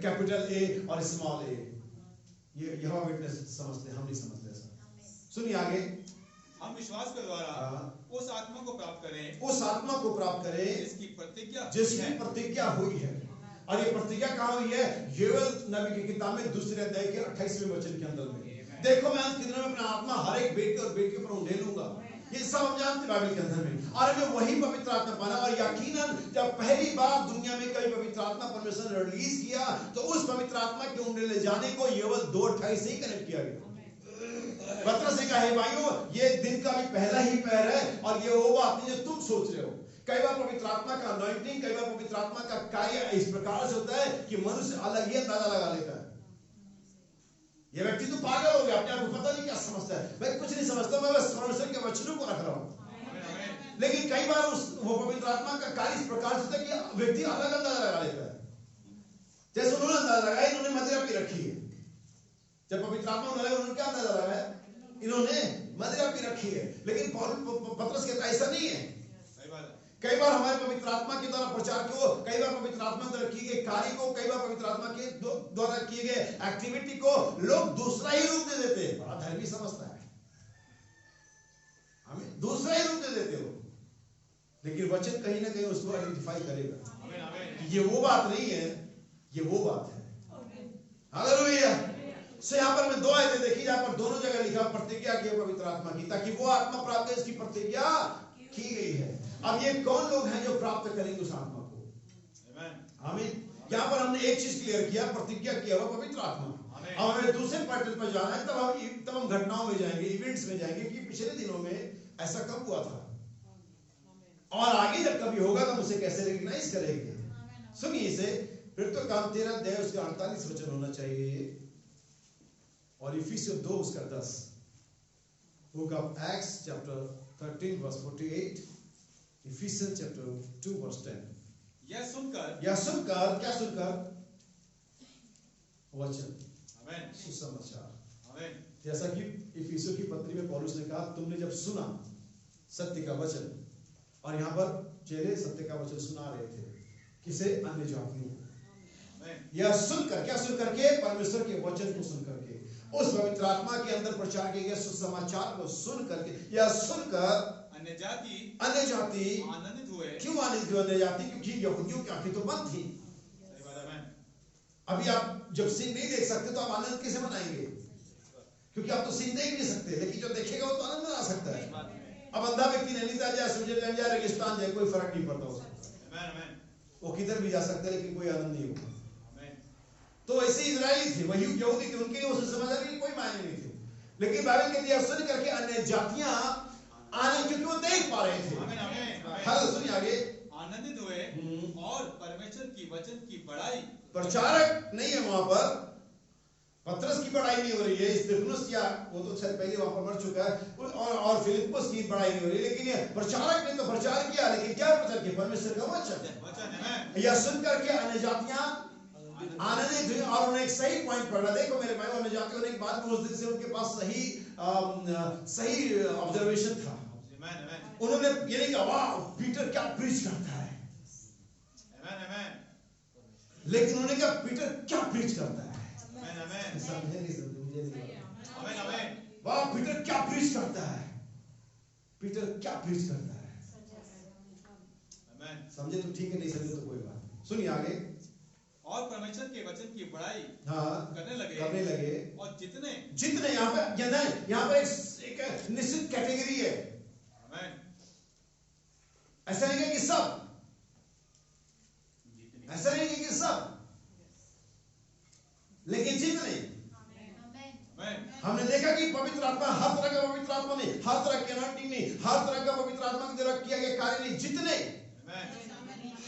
कैपिटल ए और स्मॉल ए। ये यहोवा विटनेस समझते, हम नहीं समझते ऐसा। सुनिए आगे, हम विश्वास के द्वारा उस आत्मा को प्राप्त करें, उस आत्मा को प्राप्त करें जिसकी प्रतिज्ञा हुई है। और ये प्रतिज्ञा कहाँ हुई है? योएल नबी की किताब में 2 अध्याय के 28वें वचन के अंदर में, देखो मैं अंत के दिनों में अपना आत्मा हर एक बेटे और बेटी पर उंडेलूंगा। ये सब हम जानते बाइबल के अंदर में, और हमें वही पवित्र आत्मा पाना। और यकीनन जब पहली बार दुनिया में कभी पवित्र आत्मा परमेश्वर ने रिलीज किया तो उस पवित्र आत्मा के उंडेले जाने को योएल 2:28 से ही कनेक्ट किया गया। पतरस ने कहा, हे भाइयों, ये दिन का भी पहला ही पैर है, और ये वो बात नहीं जो तुम सोच रहे हो। कई बार पवित्र आत्मा का अनॉइंटिंग, कई बार पवित्र आत्मा का कार्य इस प्रकार से होता है कि मनुष्य अलग ही अंदाजा लगा लेता है। ये व्यक्ति तो पागल हो गया, अपने आप को पता नहीं क्या समझता है। मैं कुछ नहीं समझता, मैं बस परमेश्वर के वचनों को रख रहा हूं। लेकिन कई बार वो पवित्र आत्मा का कार्य इस प्रकार से होता है कि व्यक्ति अलग अंदाजा लगा लेता है। जैसे उन्होंने अंदाजा लगाया, इन्होंने मदिरा पी रखी है। जब पवित्र आत्मा उन्होंने क्या अंदाजा लगाया? इन्होंने मदिरा पी रखी है। लेकिन पतरस कहता है ऐसा नहीं है। कई बार हमारे पवित्र आत्मा के द्वारा प्रचार को, कई बार पवित्र आत्मा द्वारा किए गए कार्य को, कई बार पवित्र आत्मा के द्वारा किए गए एक्टिविटी को लोग दूसरा ही रूप दे देते हैं। बड़ा धर्मी समझता है, हमें दूसरा ही रूप दे देते हो, लेकिन वचन कहीं ना कहीं उसको आइडेंटिफाई करेगा। ये वो बात नहीं है, ये वो बात है। हालेलुया। सो यहाँ पर मैं 2 आयतें देखी जहां पर दोनों जगह लिखा प्रतिज्ञा की पवित्र आत्मा की, ताकि वो आत्मा प्राप्त है इसकी प्रतिज्ञा की गई है। अब ये कौन लोग हैं जो प्राप्त करेंगे उस आत्मा को? आमीन। यहाँ पर हमने एक चीज क्लियर किया, प्रतिज्ञा किया हुआ पवित्र आत्मा। अब हमें दूसरे पैटर्न पर जाना है, तब हम घटनाओं में जाएंगे, इवेंट्स में जाएंगे कि पिछले दिनों में ऐसा कब हुआ था और आगे जब कभी होगा तो उसे कैसे रिकॉग्नाइज करेंगे। सुनिए इसे, फिर तो काम 13 अध्याय उसका 48 वचन होना चाहिए और इफिसियों 2 उसका 10। Book of Acts chapter 13 verse 48, Ephesians chapter 2 verse 10। यह सुनकर क्या सुनकर? वचन, आमेन, सुसमाचार। आमेन। जैसा कि इफिसियों की पत्री में पौलुस ने कहा, तुमने जब सुना सत्य का वचन, और यहाँ पर चेले सत्य का वचन सुना रहे थे, किसे? अन्य जातियों को। यह सुनकर, क्या सुनकर के? परमेश्वर के वचन को सुनकर के, उस पवित्र आत्मा के अंदर प्रचार किए गए सुसमाचार को सुन करके, यह सुनकर अन्य जाति आनंदित हुए। क्यों आनंदित हुए अन्य जाति? क्योंकि यहूदियों की आंखें तो बंद थी। अभी आप जब सीन नहीं देख सकते तो आप आनंद कैसे मनाएंगे? क्योंकि आप तो सीन देख नहीं सकते, लेकिन जो देखेगा वो तो आनंद मना सकता है। अब अंधा व्यक्ति नैनीताल जाए, स्विट्जरलैंड जाए, रेगिस्तान जाए, कोई फर्क नहीं पड़ता उसको, वो किधर भी जा सकता है, लेकिन कोई आनंद नहीं होगा। तो ऐसे इजरायली थे, वही यहूदी थे, उनके लिए उसे समझ आ कोई मायने नहीं थे, लेकिन बाइबल कहती है सुन करके अन्य जातियां आनंद, क्योंकि वो देख पा रहे थे। हाल सुनिए आगे, आनंदित हुए और परमेश्वर की वचन की बड़ाई। प्रचारक नहीं है वहां पर, पतरस की बड़ाई नहीं हो रही है, स्तिफनुस की, वो तो शायद पहले वहां पर मर चुका है, और फिलिप्पुस की बड़ाई नहीं हो रही, लेकिन ये प्रचारक ने तो प्रचार किया, लेकिन क्या प्रचार किया? परमेश्वर का वचन। यह सुन करके अन्य जातियां आनंदित हुई, और उन्हें एक सही पॉइंट पकड़ा। देखो मेरे भाई, अन्य जातियों ने एक बात में उस दिन से उनके पास सही ऑब्जर्वेशन था। उन्होंने ये नहीं कहा वाह पीटर क्या प्रीच करता है, लेकिन उन्होंने कहा पीटर क्या प्रीच करता है। समझे नहीं? समझे नहीं? वाह पीटर क्या प्रीच करता है, पीटर क्या प्रीच करता है। समझे तो ठीक है, नहीं समझे तो कोई बात नहीं। सुनिए आगे, और परमेश्वर के वचन की बड़ाई करने लगे और जितने यहाँ पर एक निश्चित कैटेगरी है। ऐसा नहीं है कि सब, ऐसा नहीं है कि सब, लेकिन जितने। हमने देखा कि पवित्र आत्मा हर तरह का पवित्र आत्मा नहीं, हर तरह की अनॉइंटिंग नहीं, हर तरह का पवित्र आत्मा के द्वारा किया गया कार्य नहीं, जितने,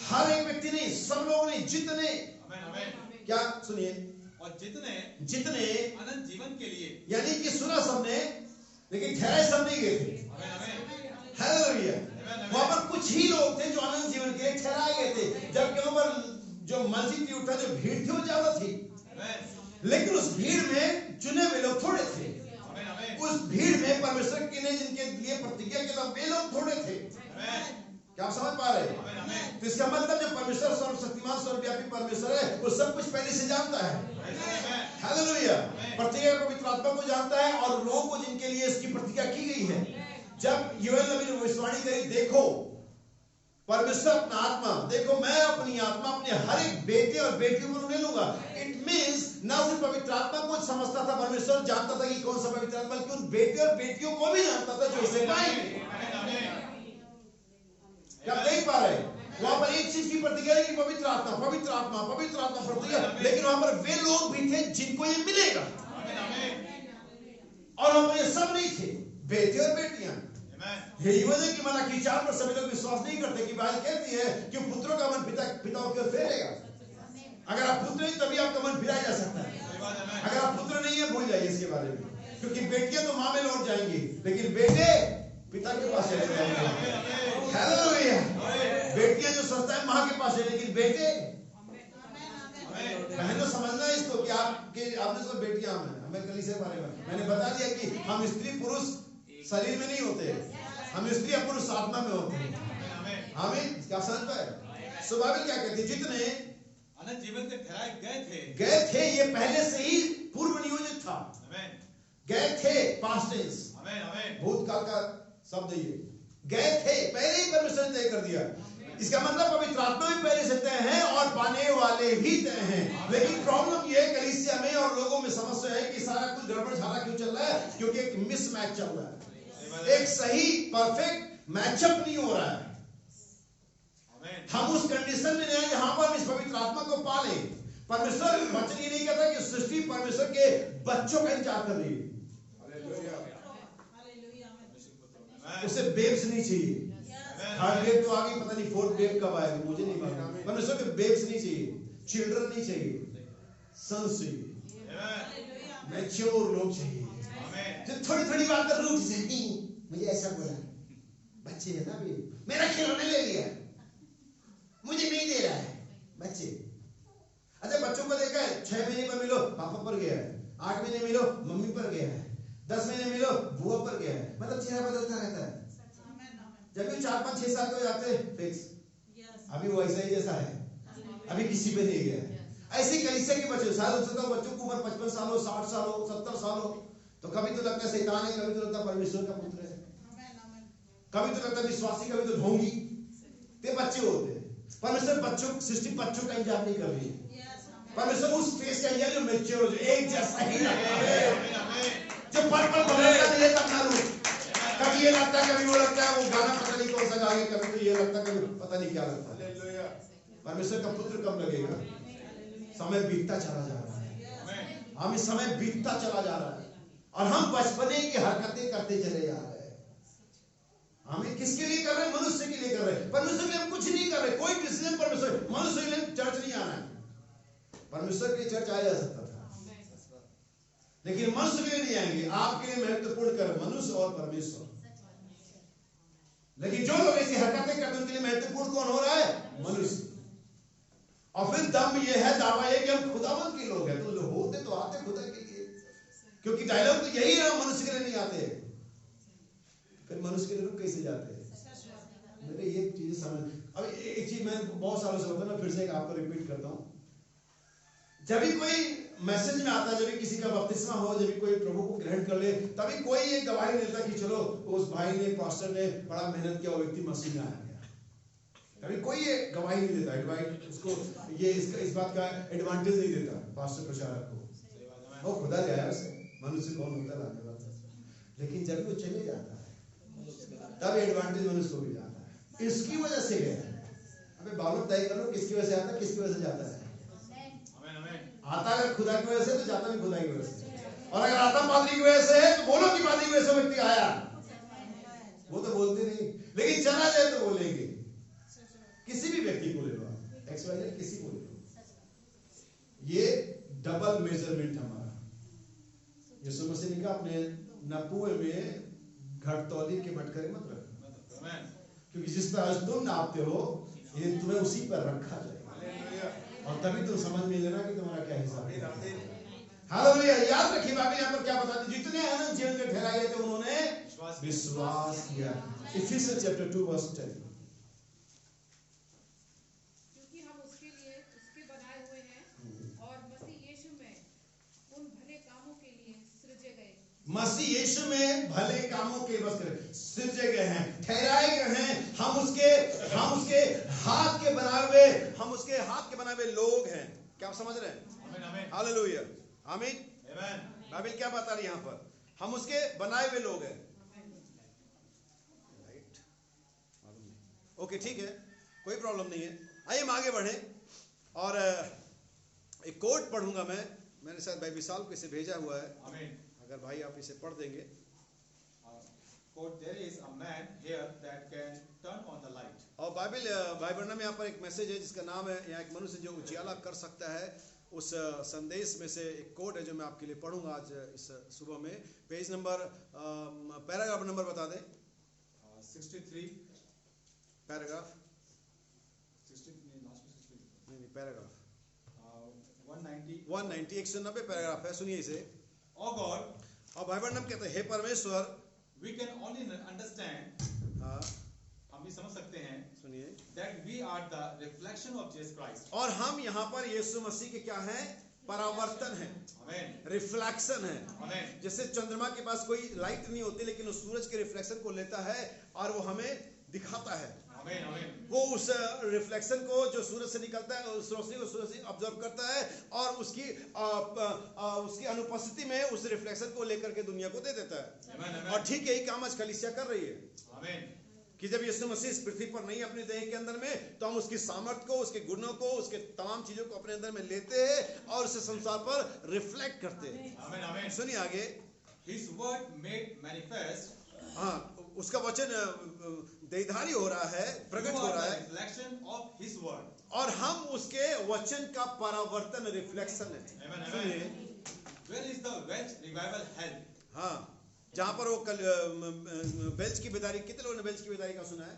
हर एक व्यक्ति नहीं, सब लोग नहीं, जितने। क्या? सुनिए, और जितने अनंत जीवन के लिए, यानी कि सुना सबने, लेकिन ठहरे सब नहीं गए थे। हालेलुया। वहां पर कुछ ही लोग थे जो अनंत जीवन के लिए ठहराए गए थे, जबकि वहां पर जो मस्जिद की उठा जो भीड़ थी वो ज्यादा थी, लेकिन उस भीड़ में चुने हुए लोग थोड़े थे। उस भीड़ में परमेश्वर के ने जिनके लिए प्रतिज्ञा किया वे लोग थोड़े थे। क्या आप समझ पा रहे हैं? तो इसका मतलब जब परमेश्वर सर्वशक्तिमान सर्वव्यापी परमेश्वर है, वो सब कुछ पहले से जानता है। हालेलुया। प्रतिज्ञा पवित्र आत्मा को जानता है, और लोगों को जिनके लिए इसकी प्रतिज्ञा की गई है। जब योएल नबी ने भविष्यवाणी करी, देखो परमेश्वर अपना आत्मा, देखो मैं अपनी आत्मा अपने हर एक बेटे और बेटियों पर उन्हें लूंगा। इट मींस ना सिर्फ पवित्र आत्मा को समझता था परमेश्वर, जानता था कि कौन सा पवित्र आत्मा, बल्कि उन बेटे और बेटियों को भी जानता था जो इसे पाएंगे। क्या देख पा रहे हैं? वहां पर एक चीज की प्रतिज्ञा है कि पवित्र आत्मा, पवित्र आत्मा, पवित्र आत्मा प्रतिज्ञा, लेकिन वहां पर वे लोग भी थे जिनको ये मिलेगा, और हम ये सब नहीं थे, बेटे और बेटियां। यही वजह कि मलाकी 4 पर सभी लोग विश्वास नहीं करते कि बाइबल कहती है कि पुत्रों का मन पिताओं की ओर फेरेगा। अगर आप पुत्र नहीं तभी आपका मन फिराया जा सकता है। अगर आप पुत्र नहीं है भूल जाइए इसके बारे में, क्योंकि बेटियां तो मां में लौट जाएंगी, लेकिन बेटे पिता के पास चले जाएंगे। हालेलुया। बेटियां जो सोचता है मां के पास है, लेकिन बेटे, पहले समझना इसको कि आपने सब बेटियां हमें कलीसिया के बारे में मैंने बता दिया कि हम स्त्री पुरुष शरीर में नहीं होते, हम स्त्री और पुरुष आत्मा में होते हैं। आमीन। क्या समझता है? सो बाइबल क्या कहती है? जितने अनंत जीवन के ठहराए गए थे, ये पहले से ही पूर्व नियोजित था। गए थे पास्ट टेंस, भूतकाल का शब्द ये। गए थे, पहले ही परमेश्वर ने तय कर दिया। इसका मतलब पवित्र आत्मा भी पहले से तय है और पाने वाले भी तय हैं। लेकिन प्रॉब्लम ये है कलीसिया में और लोगों में समस्या है कि सारा कुछ गड़बड़ झाड़ा क्यों चल रहा है? क्योंकि एक मिसमैच चल रहा है, एक सही परफेक्ट मैचअप नहीं हो रहा है। हम उस कंडीशन में नहीं जहां पर इस पवित्र आत्मा को पाले। परमेश्वर वचन ये नहीं कहता कि सृष्टि परमेश्वर के बच्चों का इंतजार कर रही है। उसे बेब्स नहीं चाहिए। थर्ड वेव तो आ गई, पता नहीं फोर्थ वेव कब आएगा, मुझे नहीं मालूम। परमेश्वर के बेब्स नहीं चाहिए, चिल्ड्रन नहीं चाहिए, सन्स चाहिए, मैच्योर लोग चाहिए जो थोड़ी थोड़ी बात पर रुक जाए। मुझे ऐसा बोला, बच्चे है ना, भी मेरा खिलौना ले लिया, मुझे नहीं दे रहा है। बच्चे, अच्छा बच्चों को देखा है, 6 महीने पर मिलो पापा पर गया है, 8 महीने मिलो मम्मी पर गया है, 10 महीने मिलो बुआ पर गया है। मतलब चेहरा बदलता रहता है। जब भी 4, 5, 6 साल के हो जाते फिक्स, अभी वो ऐसा ही जैसा है, अभी किसी पे नहीं गया। ऐसे कलीसिया के बच्चे साल हो चुका, बच्चों को उम्र 55 साल हो, 60 साल हो, 70 साल हो, तो कभी तो लगता है शैतान है, कभी तो लगता है परमेश्वर का पुत्र है, कभी तो लगता है विश्वासी, कभी तो ढोंगी। ते बच्चे होते हैं। परमेश्वर बच्चों, सृष्टि बच्चों का इंतजार नहीं कर रही है। परमेश्वर उस फेस का इंतजार जो मैच्योर हो, एक जैसा ही लगता है, जो पल-पल बदलता नहीं है अपना रूप। कभी ये लगता है, कभी वो लगता है, वो गाना पता नहीं कौन सा गा के, कभी तो ये लगता है, कभी पता नहीं क्या लगता है। परमेश्वर का पुत्र कब लगेगा? समय बीतता चला जा रहा है, हमें समय बीतता चला जा रहा है और हम बचपने की हरकतें करते चले जा रहे हैं। हमें किसके लिए कर रहे हैं? मनुष्य के लिए कर रहे हैं। परमेश्वर के लिए हम कुछ नहीं कर रहे। कोई डिसीजन परमेश्वर, मनुष्य के लिए चर्च नहीं आना है। परमेश्वर के लिए चर्च आया जा सकता था, लेकिन मनुष्य के लिए नहीं आएंगे। आपके लिए महत्वपूर्ण कर मनुष्य और परमेश्वर। लेकिन जो लोग ऐसी हरकतें करते हैं उनके लिए महत्वपूर्ण कौन हो रहा है? मनुष्य। और फिर दम ये है, दावा ये कि हम खुदावंत के लोग हैं, तो लोग होते तो आते खुदा के लिए, क्योंकि डायलॉग तो यही है, मनुष्य के लिए नहीं आते। फिर मनुष्य के लिए लोग कैसे जाते हैं? मेरे ये चीजें समझ। अब एक चीज मैं बहुत सालों से होता है, मैं फिर से आपको रिपीट करता हूँ। जब भी कोई मैसेज में आता है, जब भी किसी का बपतिस्मा हो, जब भी कोई प्रभु को ग्रहण कर ले, तभी कोई एक गवाही नहीं देता कि चलो उस भाई ने, पास्टर ने बड़ा मेहनत किया, वो व्यक्ति मसीह में आ गया। कभी कोई ये गवाही नहीं देता, एडवाइस उसको ये इस बात का एडवांटेज नहीं देता पास्टर प्रचारक को। वो खुदा ले आया उसे, मनुष्य कौन होता है लाने वाला। लेकिन जब वो चले जाता है तब एडवांटेज मनुष्य को भी जाता है। इसकी वजह से गया। अबे बाबू तय करो किसकी वजह से आता है, किसकी वजह से जाता है। आता अगर खुदा की वजह से तो जाता भी खुदा की वजह से। और अगर आता पादरी की वजह से है तो बोलो कि पादरी की वजह से व्यक्ति आया। वो तो बोलते नहीं, लेकिन चला जाए तो बोलेंगे। किसी भी व्यक्ति को ले लो, एक्सवाइजेड किसी को ले लो, ये डबल मेजरमेंट हमारा। यीशु मसीह ने कहा अपने नपुए में घटतौली के मटकरे मत रखो, क्योंकि जिस तरह तुम नापते हो ये तुम्हें उसी पर रखा जाए, और तभी तुम समझ में लेना कि तुम्हारा क्या हिसाब है। हालेलुया। याद रखिए बाइबल यहाँ पर क्या बताती, जितने अनंत जीवन के ठहराए गए थे उन्होंने विश्वास किया। Ephesians chapter 2 verse 10। क्योंकि हम उसके लिए उसके बनाए हुए हैं और मसीह यीशु में उन भले कामों के लिए सृजे गए। मसीह यीशु में भले कामों के बस सृजे गए हैं, ठहराए गए हैं। हम उसके हाथ के बनाए हुए, हम उसके हाथ के बनाए हुए लोग हैं। क्या आप समझ रहे हैं? हालेलुया, आमीन। बाइबल क्या बता रही है यहाँ पर? हम उसके बनाए हुए लोग हैं। राइट, ओके, ठीक है, कोई प्रॉब्लम नहीं है। आइए हम आगे बढ़े और एक कोट पढ़ूंगा मैं। मैंने शायद भाई विशाल को इसे भेजा हुआ है, अगर भाई आप इसे पढ़ देंगे। Quote, there is a man here that can turn on the light. और बाइबल भाई वर्णन में यहाँ पर एक मैसेज है जिसका नाम है, यहाँ एक मनुष्य जो उजियाला कर सकता है। उस संदेश में से एक कोट है जो मैं आपके लिए पढ़ूंगा आज इस सुबह में। पेज नंबर, पैराग्राफ नंबर बता दें। 63 पैराग्राफ 63 पैराग्राफ 190 190 पैराग्राफ है, सुनिए इसे। Oh God, और भाई वर्णन कहते हैं, हे परमेश्वर, we can only understand हाँ, a हम भी समझ सकते हैं सुनिए, that we are the reflection of Jesus Christ. और हम यहाँ पर यीशु मसीह के क्या है? परावर्तन है, Amen. रिफ्लेक्शन है। Amen. जैसे चंद्रमा के पास कोई लाइट नहीं होती, लेकिन उस सूरज के रिफ्लेक्शन को लेता है और वो हमें दिखाता है। Amen. Amen. वो उस रिफ्लेक्शन को जो सूरज से निकलता है, उस रोशनी को सूरज से ऑब्जर्व करता है और उसकी अनुपस्थिति में उस रिफ्लेक्शन को लेकर के दुनिया को दे देता है। Amen. Amen. और ठीक यही काम आज कलीसिया कर रही है Amen. कि जब यीशु मसीह इस पृथ्वी पर नहीं अपने देह के अंदर में, तो हम उसकी सामर्थ्य को, उसके गुणों को, उसके तमाम चीजों को अपने अंदर में लेते हैं और उसे संसार पर रिफ्लेक्ट करते हैं। Amen. Amen. सुनिए आगे। His word made manifest. हाँ, उसका वचन देहधारी हो रहा है, You प्रकट हो are रहा the है, reflection of His word. और हम उसके वचन का परावर्तन, रिफ्लेक्शन है। Amen. सुनिए, Amen. Where is the Welsh revival held? हाँ, जहाँ पर वो बेल्च की बेदारी, कितने लोगों ने बेल्च की बेदारी का सुना है?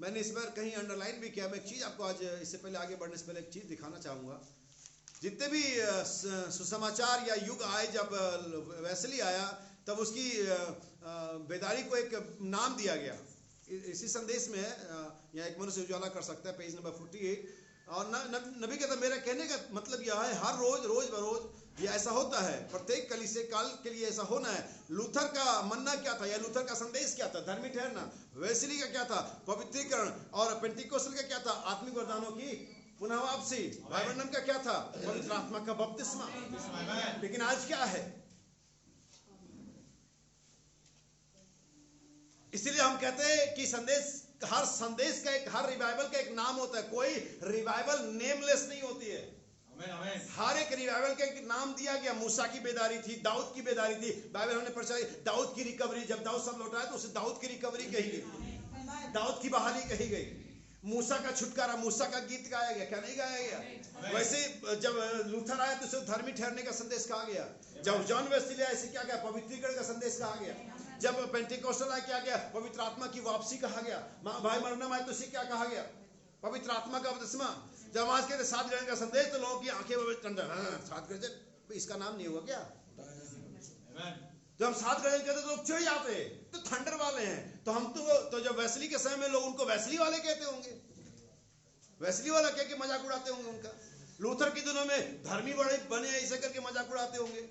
मैंने इस बार कहीं अंडरलाइन भी किया। मैं एक चीज आपको आज, इससे पहले आगे बढ़ने से पहले एक चीज दिखाना चाहूंगा। जितने भी सुसमाचार या युग आए, जब वेस्ली आया, तब उसकी बेदारी को एक नाम दिया गया। इसी संदेश में है, या एक मनुष्य उजाला कर सकता है, पेज नंबर 48। और नबी कहता, मेरा कहने का मतलब यह है, हर रोज बरोज ये ऐसा होता है, प्रत्येक कलीसिया काल के लिए ऐसा होना है। लूथर का मन्ना क्या था, या लूथर का संदेश क्या था? धर्मी ठहरना। वेस्ली का क्या था? पवित्रीकरण। और पेंटिकोस्टल का क्या था? आत्मिक वरदानों की पुनः वापसी। वाइबरनम का क्या था? पवित्र आत्मा का बपतिस्मा। लेकिन आज क्या है? इसलिए हम कहते हैं कि हर संदेश का हर रिवाइवल का एक नाम होता है। कोई रिवाइवल नेमलेस नहीं होती है। हर एक रिवाइवल का एक नाम दिया गया। मूसा की बेदारी थी, दाऊद की बेदारी थी। बाइबल हमने पढ़ा, दाऊद की रिकवरी, जब दाऊद सब लौटाया तो उसे दाऊद की रिकवरी कही गई, दाऊद की बहाली कही गई। मूसा का छुटकारा, मूसा का गीत गाया गया, क्या नहीं गाया गया? वैसे जब लूथर आया तो उसे धर्मी ठहरने का संदेश कहा गया। जब जॉन वेस्ली आया, इसे क्या गया? पवित्रीकरण का संदेश कहा गया। जब पेंटिकोस्टल आया, क्या गया? पवित्र आत्मा की वापसी कहा गया। भाई मरना आए तो इसे क्या कहा गया? पवित्र आत्मा का बपतिस्मा। जब आज कहते 7 ग्रहण का संदेश, तो लोगों की आंखें ठंडा, 7 ग्रहण इसका नाम नहीं हुआ क्या? जब हम 7 ग्रहण कहते तो लोग चिढ़ जाते, तो थंडर वाले हैं। तो हम तो जब वेस्ली के समय में लोग उनको वेस्ली वाले कहते होंगे, वेस्ली वाला कह के मजाक उड़ाते होंगे उनका। लूथर के दिनों में धर्मी बड़े बने ऐसे करके मजाक उड़ाते होंगे।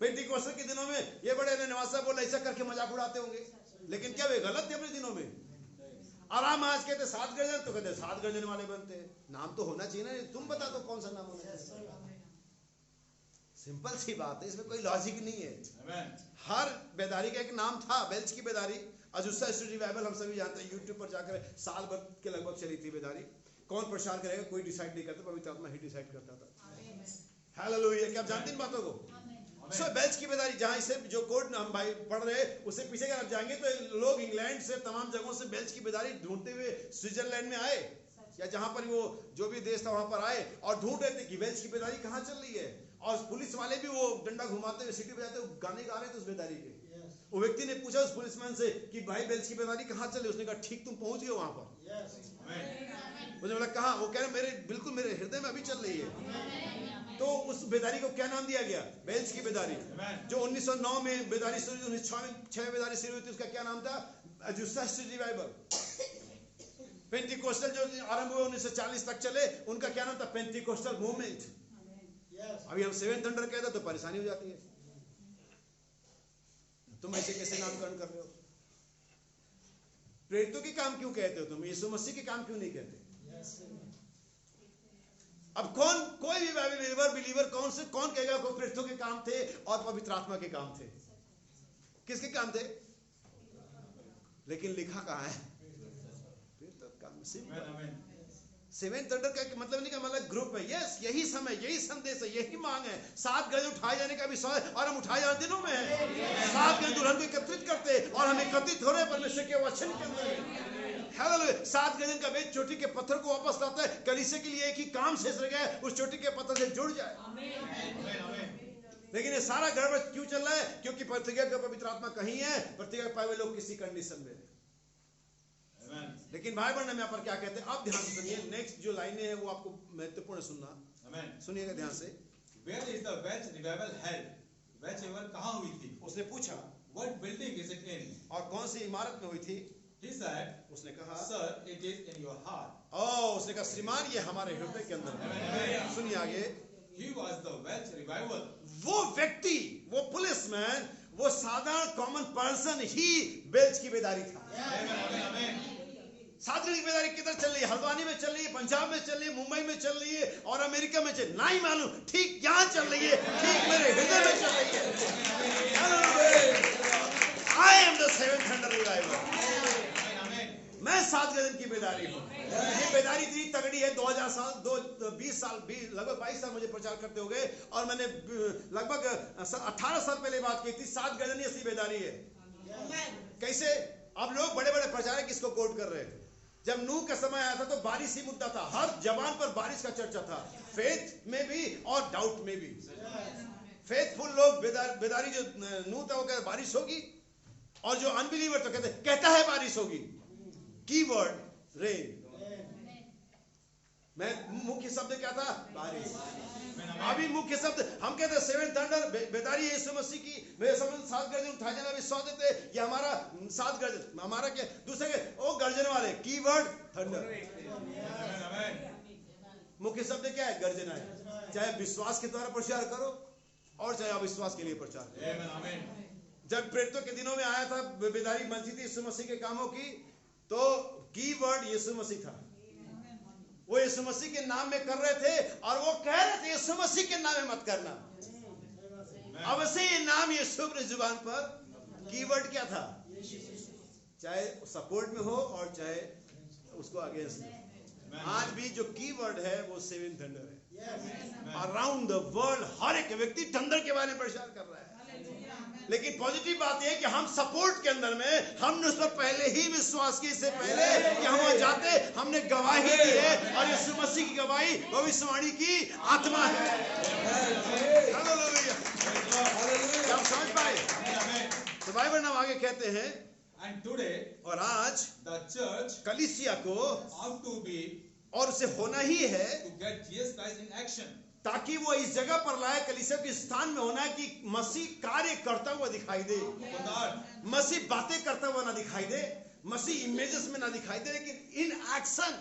पेंटिकोस्टल के दिनों में ये बड़े नवासा बोले ऐसा करके मजाक उड़ाते होंगे। लेकिन क्या वे गलत थे अपने दिनों में? आराम आज कहते 7 गर्जन, तो कहते 7 गर्जन वाले बनते हैं। नाम तो होना चाहिए ना। तुम बता दो कौन सा नाम होना चाहिए। सिंपल सी बात है, इसमें कोई लॉजिक नहीं है। हर बेदारी का एक नाम था। बेल्च की बेदारी, अजुस्सा स्ट्रीट रिवाइवल हम सभी जानते हैं, यूट्यूब पर जाकर साल भर के लगभग चली थी बेदारी। कौन प्रचार करेगा कोई डिसाइड नहीं करता, पवित्र आत्मा ही डिसाइड करता था। हालेलुया। क्या आप जानते हैं इन बातों को? सो बेल्च की बेदारी, जहां इसे जो कोड हम भाई पढ़ रहे हैं, उसे पीछे अगर जाएंगे तो लोग इंग्लैंड से, तमाम जगहों से बेल्च की बेदारी ढूंढते हुए स्विट्जरलैंड में आए, या जहां पर वो जो भी देश था वहां पर आए और ढूंढ रहे थे कि बेल्च की बेदारी कहां चल रही है। और पुलिस वाले भी वो डंडा घुमाते हुए, सीटी बजाते हुए गाने गा रहे थे उस बेदारी के। वो व्यक्ति ने पूछा उस पुलिसमैन से कि भाई बेल्च की बेदारी कहां चल रही है? उसने कहा ठीक तुम पहुंच गए वहां पर। मुझे बोला कहां? वो कह रहे मेरे बिल्कुल मेरे हृदय में अभी चल रही है। तो उस बेदारी को क्या नाम दिया गया? बेल्च की बेदारी। जो 1909 में बेदारी शुरू हुई, 1906 में बेदारी शुरू हुई थी, उसका क्या नाम था? अजुस्सा स्ट्रीट रिवाइवल। पेंटिकोस्टल जो आरंभ हुए 1940 तक चले, उनका क्या नाम था? Pentecostal movement. अभी हम 7 थंडर कहते तो परेशानी हो जाती है। तुम ऐसे कैसे नामकरण कर रहे हो? प्रेरितों के काम क्यों कहते हो तुम? यीशु मसीह के काम क्यों नहीं कहते? अब कोई भी बिलीवर कौन कहेगा को प्रेरितों के काम थे और पवित्र आत्मा के काम थे? किसके काम थे? लेकिन लिखा कहाँ है? प्रेरितों के काम। सिंपल। 7 थंडर का मतलब नहीं का मतलब ग्रुप है। यस, यही समय, यही संदेश है, यही मांग है। 7 गज उठाए जाने का विषय, और हम उठाए जाने दिनों में है। 7 गज दुल्हन को एकत्रित करते और हम एकत्रित हो रहे हैं परमेश्वर के वचन के अंदर। हालेलुया। 7 गजन का वेद चोटी के पत्थर को वापस लाता है। कलीसिया के लिए एक ही काम शेष रह गया है, उस चोटी के पत्थर से जुड़ जाए। लेकिन ये सारा गड़बड़ क्यों चल रहा है? क्योंकि प्रतिज्ञा का पवित्र आत्मा कहीं है, प्रतिज्ञा पाए हुए लोग किसी कंडीशन में। लेकिन भाई बहन, हम यहाँ पर क्या कहते हैं? आप ध्यान से सुनिए। नेक्स्ट जो लाइनें हैं वो आपको महत्वपूर्ण सुनना। सुनिएगा ध्यान से। Where is the Welsh revival held? Welsh revival कहाँ हुई थी? उसने पूछा What building is it in? और कौन सी इमारत में हुई थी? He said, उसने कहा, Sir, it is in your heart. उसने कहा श्रीमान ये हमारे हृदय के अंदर है। सुनिए आगे, He was the Welsh revival. वो व्यक्ति, वो पुलिसमैन, वो साधारण कॉमन पर्सन ही बेल्च की बेदारी था। साधारण की बेदारी किधर चल रही है? हल्द्वानी में चल रही है, पंजाब में चल रही है, मुंबई में चल रही है और अमेरिका में चल, नहीं मालूम, ठीक यहाँ चल रही है, ठीक मेरे हृदय में चल रही है। I am the seventh thunder revival. मैं 7 गजन की बेदारी हूँ। ये बेदारी इतनी तगड़ी है, 2000 साल, 20 साल, लगभग 22 साल मुझे प्रचार करते हो गए और मैंने लगभग 18 साल पहले बात की थी। 7 गजन ही असली बेदारी है। कैसे? अब लोग बड़े बड़े प्रचारक इसको कोट कर रहे हैं। जब नूह का समय आया था तो बारिश ही मुद्दा था, हर जबान पर बारिश का चर्चा था, फेथ में भी और डाउट में भी। फेथफुल लोग बेदारी जो नूह था वो कहते बारिश होगी, और जो अनबिलीवर तो कहता है बारिश होगी। Keyword rain. मैं मुख्य शब्द क्या था? बारिश। अभी मुख्य शब्द हम कहते हैं सेवन थंडर, बेदारी यीशु मसीह की। मेरे समझ 7 गर्जन उठा जाना विश्वास देते, ये हमारा 7 गर्जन, हमारा क्या दूसरे के ओ गर्जन वाले, कीवर्ड थंडर। मुख्य शब्द क्या है? गर्जना है। चाहे विश्वास के द्वारा प्रचार करो और चाहे अविश्वास के लिए प्रचार करो। जब प्रेरितों के दिनों में आया था बेदारी मस्जिद यीशु मसीह के कामों की, तो कीवर्ड यीशु मसीह था। वो यीशु मसीह के नाम में कर रहे थे और वो कह रहे थे यीशु मसीह के नाम में मत करना। अब से ये नाम यीशु की जुबान पर, कीवर्ड क्या था? चाहे सपोर्ट में हो और चाहे उसको अगेंस्ट में। आज भी जो कीवर्ड है वो सेवन थंडर है। अराउंड द वर्ल्ड हर एक व्यक्ति थंडर के बारे में प्रचार कर रहा है। लेकिन पॉजिटिव बात यह है कि हम सपोर्ट के अंदर में हमने उस पर पहले ही विश्वास की, इससे पहले कि हम वहां जाते हमने गवाही दी है, और यीशु मसीह की गवाही भविष्यवाणी की आत्मा है। हालेलुया। क्या आप समझ पाए? तो बाइबल नाम आगे कहते हैं, And today, और आज the church कलीसिया को ought to be और उसे होना ही है to get Jesus Christ in action. ताकि वो इस जगह पर लाए, कलीसिया के स्थान में होना है कि मसीह कार्य करता हुआ दिखाई दे। मसीह बातें करता हुआ ना दिखाई दे, मसीह इमेजेस में ना दिखाई दे, लेकिन इन एक्शन।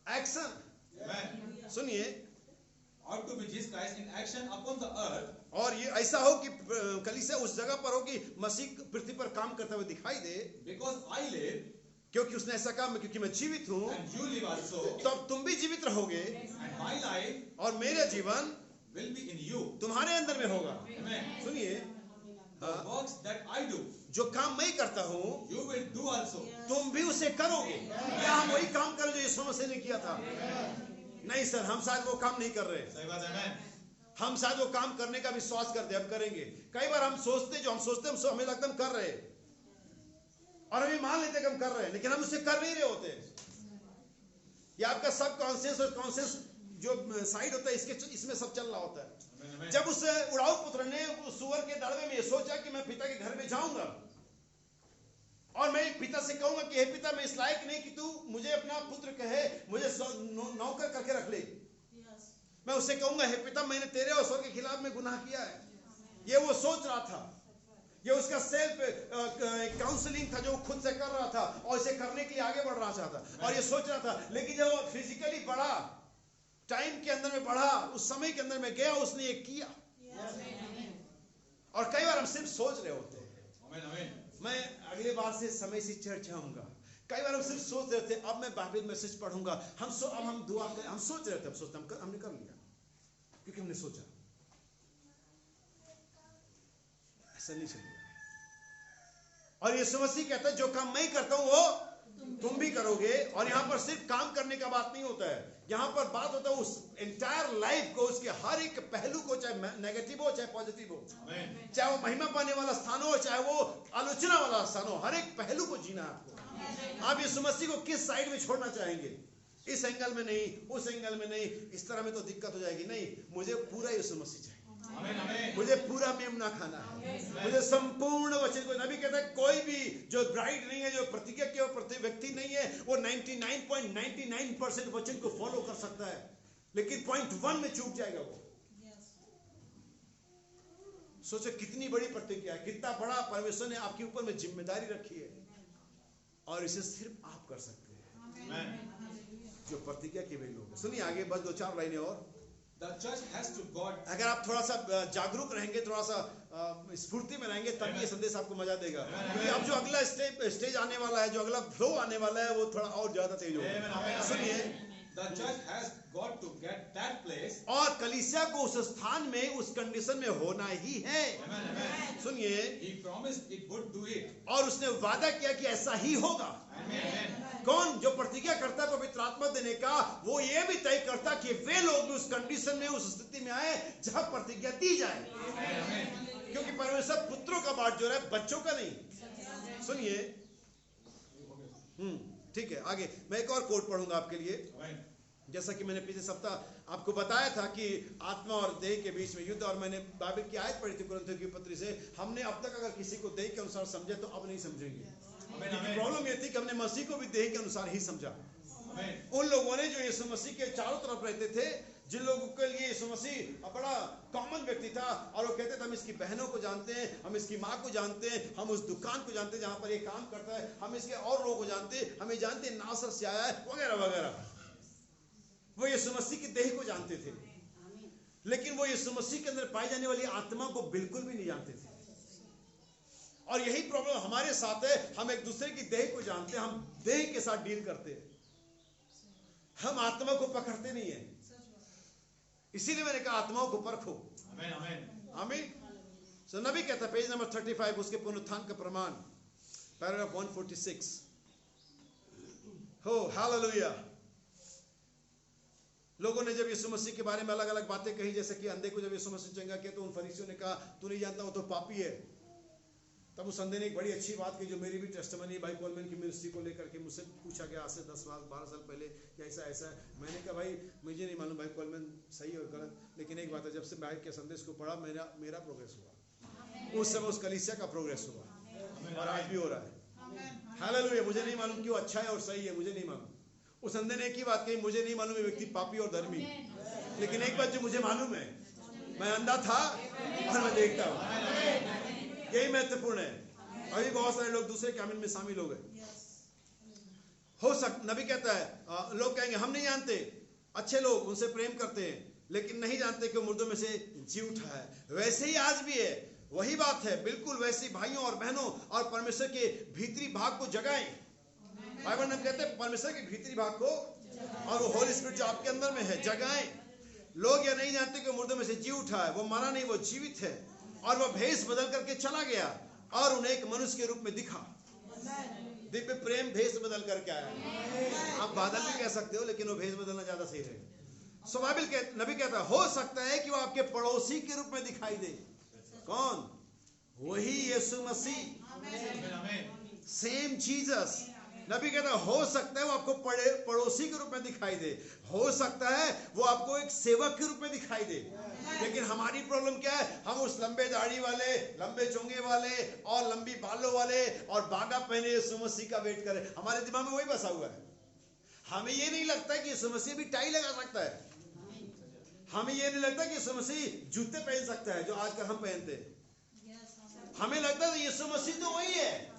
एक्शन। सुनिए, Ought to be Jesus Christ in action upon the earth. और ये ऐसा हो कि कलीसिया उस जगह पर हो कि मसीह पृथ्वी पर काम करता हुआ दिखाई दे। Because I live क्योंकि उसने ऐसा कहा, क्योंकि मैं जीवित हूँ, and you live also, तो अब तुम भी जीवित रहोगे and my life और मेरा जीवन will be in you. तुम्हारे अंदर में होगा। Amen. सुनिए, The works that I do, जो काम मैं करता हूँ you will do also. तुम भी उसे करोगे। क्या हम वही काम करें जो यीशु मसीह ने किया था? नहीं सर, हम शायद वो काम नहीं कर रहे। सही बात है। Amen. हम शायद वो काम करने का विश्वास करते, हम करेंगे। कई बार हम सोचते, जो हम सोचते हम हमें लगता हम कर रहे हैं, और अभी मान लेते कि हम कर रहे हैं, लेकिन हम उसे कर नहीं रहे होते। ये आपका सब कॉन्शियस और कॉन्शियस जो साइड होता है, इसमें सब चल रहा होता है। जब उस उड़ाऊ पुत्र ने उस सुअर के दड़बे में ये सोचा कि मैं पिता के घर में जाऊंगा और मैं पिता से कहूंगा कि हे पिता, मैं इस लायक नहीं कि तू मुझे अपना पुत्र कहे, मुझे नौकर करके रख ले। मैं उसे कहूंगा हे पिता, मैंने तेरे और स्वर्ग के खिलाफ में गुनाह किया है। ये वो सोच रहा था, ये उसका सेल्फ काउंसलिंग था जो खुद से कर रहा था, और इसे करने के लिए आगे बढ़ रहा था और ये सोच रहा था। लेकिन जब वो फिजिकली बढ़ा, टाइम के अंदर में बढ़ा, उस समय के अंदर में गया, उसने ये किया। और कई बार हम सिर्फ सोच रहे होते हैं, मैं अगले बार से समय से चर्च आऊंगा। कई बार हम सिर्फ सोच रहे थे, अब मैं बाइबल मैसेज पढ़ूंगा, अब हम दुआ करें, हम सोच रहे थे, हम सोचते हमने कर लिया क्योंकि हमने सोचा। ऐसा नहीं चलेगा। और यीशु मसीह कहता है जो काम मैं करता हूं वो तुम भी करोगे। और यहाँ पर सिर्फ काम करने का बात नहीं होता है, यहाँ पर बात होता है उस एंटायर लाइफ को, उसके हर एक पहलू को, चाहे नेगेटिव हो चाहे पॉजिटिव हो, चाहे वो महिमा पाने वाला स्थान हो चाहे वो आलोचना वाला स्थान हो, हर एक पहलू को जीना है आपको। आप यीशु मसीह को किस साइड में छोड़ना चाहेंगे? इस एंगल में नहीं, उस एंगल में नहीं, इस तरह में तो दिक्कत हो जाएगी। नहीं, मुझे पूरा यीशु मसीह चाहिए, मुझे पूरा मेमना खाना है, मुझे संपूर्ण वचन को। नबी कहता है कोई भी जो ब्राइड नहीं है, जो प्रतिज्ञा के प्रति व्यक्ति नहीं है, वो 99.99% वचन को फॉलो कर सकता है, लेकिन 0.1 में चूक जाएगा वो। सोचो कितनी बड़ी प्रतिज्ञा है, कितना बड़ा परमेश्वर ने आपके ऊपर में जिम्मेदारी रखी है, और इसे सिर्फ आप कर सकते हैं जो प्रतिज्ञा के वे लोग। सुनिए आगे बस 2-4 लाइनें और। The church has to God. अगर आप थोड़ा सा जागरूक रहेंगे, थोड़ा सा स्फूर्ति में रहेंगे, तब ये संदेश आपको मजा देगा। क्योंकि अब जो अगला स्टेज आने वाला है, जो अगला फ्लो आने वाला है, वो थोड़ा और ज्यादा तेज होगा। सुनिए, The church has got to get that place. और कलीसिया को उस स्थान में, उस कंडीशन में होना ही है। सुनिए, He promised it would do it. और उसने वादा किया कि ऐसा ही होगा। कौन? जो प्रतिज्ञा करता है पवित्र आत्मा देने का, वो ये भी तय करता कि वे लोग भी उस कंडीशन में, उस स्थिति में आए जहां प्रतिज्ञा दी जाए। क्योंकि परमेश्वर पुत्रों का बाट जो है, बच्चों का नहीं। सुनिए, ठीक है, आगे मैं एक और कोट पढ़ूंगा आपके लिए। जैसा कि मैंने पिछले सप्ताह आपको बताया था कि आत्मा और देह के बीच में युद्ध, और मैंने बाइबल की आयत पढ़ी थी कुरिन्थियों की पत्री से। हमने अब तक अगर किसी को देह के अनुसार समझे तो अब नहीं समझेंगे। प्रॉब्लम ये थी कि हमने मसीह को भी देह के अनुसार ही समझा। उन लोगों ने जो यीशु मसीह के चारों तरफ रहते थे, जिन लोगों के लिए यीशु मसीह बड़ा कॉमन व्यक्ति था, और वो कहते थे हम इसकी बहनों को जानते हैं, हम इसकी माँ को जानते हैं, हम उस दुकान को जानते हैं जहां पर ये काम करता है, हम इसके और लोगों को जानते हैं, हमें जानते हैं नासर से आया है, वगैरह वगैरह। वो यीशु मसीह की देह को जानते थे, लेकिन वो यीशु मसीह के अंदर पाई जाने वाली आत्मा को बिल्कुल भी नहीं जानते थे। और यही प्रॉब्लम हमारे साथ है, हम एक दूसरे की देह को जानते हैं, हम देह के साथ डील करते हैं, हम आत्मा को पकड़ते नहीं है। इसीलिए मैंने कहा आत्माओं को परखो। आमीन। सो नबी कहता है, पेज नंबर 35, उसके पुनरुत्थान का प्रमाण, पैराग्राफ 146। हो हालेलुया। लोगों ने जब यीशु मसीह के बारे में अलग अलग बातें कही, जैसे कि अंधे को जब यीशु मसीह चंगा किया तो उन फरीसियों ने कहा तू नहीं जानता वो तो पापी है। तब उस अंधे ने एक बड़ी अच्छी बात की, जो मेरी भी टेस्टिमनी है, भाई कोलमैन की मिनिस्ट्री को लेकर के मुझसे पूछा गया आज से 10-12 साल पहले कि ऐसा ऐसा है। मैंने कहा भाई मुझे नहीं मालूम भाई कोलमैन सही और गलत, लेकिन एक बात है, जब से बाइक के संदेश को पढ़ा मेरा प्रोग्रेस हुआ। उस समय उस कलीसिया का प्रोग्रेस हुआ, और आज भी हो रहा है। हालेलुया। मुझे नहीं मालूम क्यों अच्छा है और सही है, मुझे नहीं मालूम। उस अंधे ने एक ही बात कही, मुझे नहीं मालूम ये व्यक्ति पापी और धर्मी, लेकिन एक बात जो मुझे मालूम है, मैं अंधा था और मैं देखता हूं। यही महत्वपूर्ण है। अभी बहुत सारे लोग दूसरे कामिल में शामिल हो गए। हो सकता, नबी कहता है, लोग कहेंगे हम नहीं जानते, अच्छे लोग उनसे प्रेम करते हैं, लेकिन नहीं जानते कि मुर्दों में से जी उठा है। वैसे ही आज भी है, वही बात है, बिल्कुल वैसी भाइयों और बहनों, और परमेश्वर के भीतरी भाग को जगाएं। बाइबल में कहते हैं परमेश्वर के भीतरी भाग को, और वो होली स्पिरिट जो आपके अंदर में है, जगाएं। लोग ये नहीं जानते कि मुर्दों में से जी उठा है, वो मरा नहीं, वो जीवित है, और वो भेष बदल करके चला गया और उन्हें एक मनुष्य के रूप में दिखा। दिव्य प्रेम भेष बदल करके आया। आप बादल भी कह सकते हो, लेकिन वो भेष बदलना ज्यादा सही रहेगा। सो बाइबल के नबी कहता है, हो सकता है कि वो आपके पड़ोसी के रूप में दिखाई दे। कौन? वही यीशु मसीह, सेम जीसस। नबी कहता है हो सकता है वो आपको पड़ोसी के रूप में दिखाई दे, हो सकता है वो आपको एक सेवक के रूप में दिखाई दे। लेकिन हमारी प्रॉब्लम क्या है, हम उस लंबे दाढ़ी वाले, लंबे चोंगे वाले और लंबी बालों वाले और बागा पहने यीशु मसीह का वेट करें। हमारे दिमाग में वही बसा हुआ है। हमें ये नहीं लगता कि यीशु मसीह भी टाई लगा सकता है, हमें ये नहीं लगता कि यीशु मसीह जूते पहन सकता है जो आजकल हम पहनते हैं। हमें लगता है यीशु मसीह तो वही है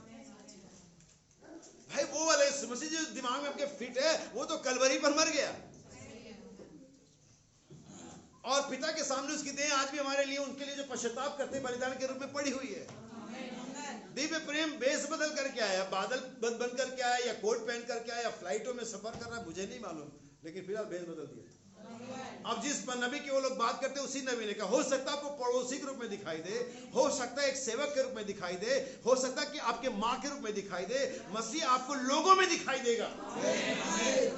भाई, वो वाला यीशु मसीह जो दिमाग में आपके फिट है, वो तो कलवरी पर मर गया, और पिता के सामने उसकी देह आज भी हमारे लिए, उनके लिए जो पश्चाताप करते बलिदान के रूप में पड़ी हुई है। दिव्य प्रेम भेष बदल करके आया, बादल बन करके आया, या कोट पहन करके आया, या फ्लाइटों में सफर कर रहा है, मुझे नहीं मालूम, लेकिन फिलहाल भेष बदल दिया। अब जिस नबी के वो लोग बात करते हैं, उसी नबी ने कहा हो सकता है आपको पड़ोसी के रूप में दिखाई दे, हो सकता है एक सेवक के रूप में दिखाई दे, हो सकता है कि आपके माँ के रूप में दिखाई दे। मसीह आपको लोगों में दिखाई देगा,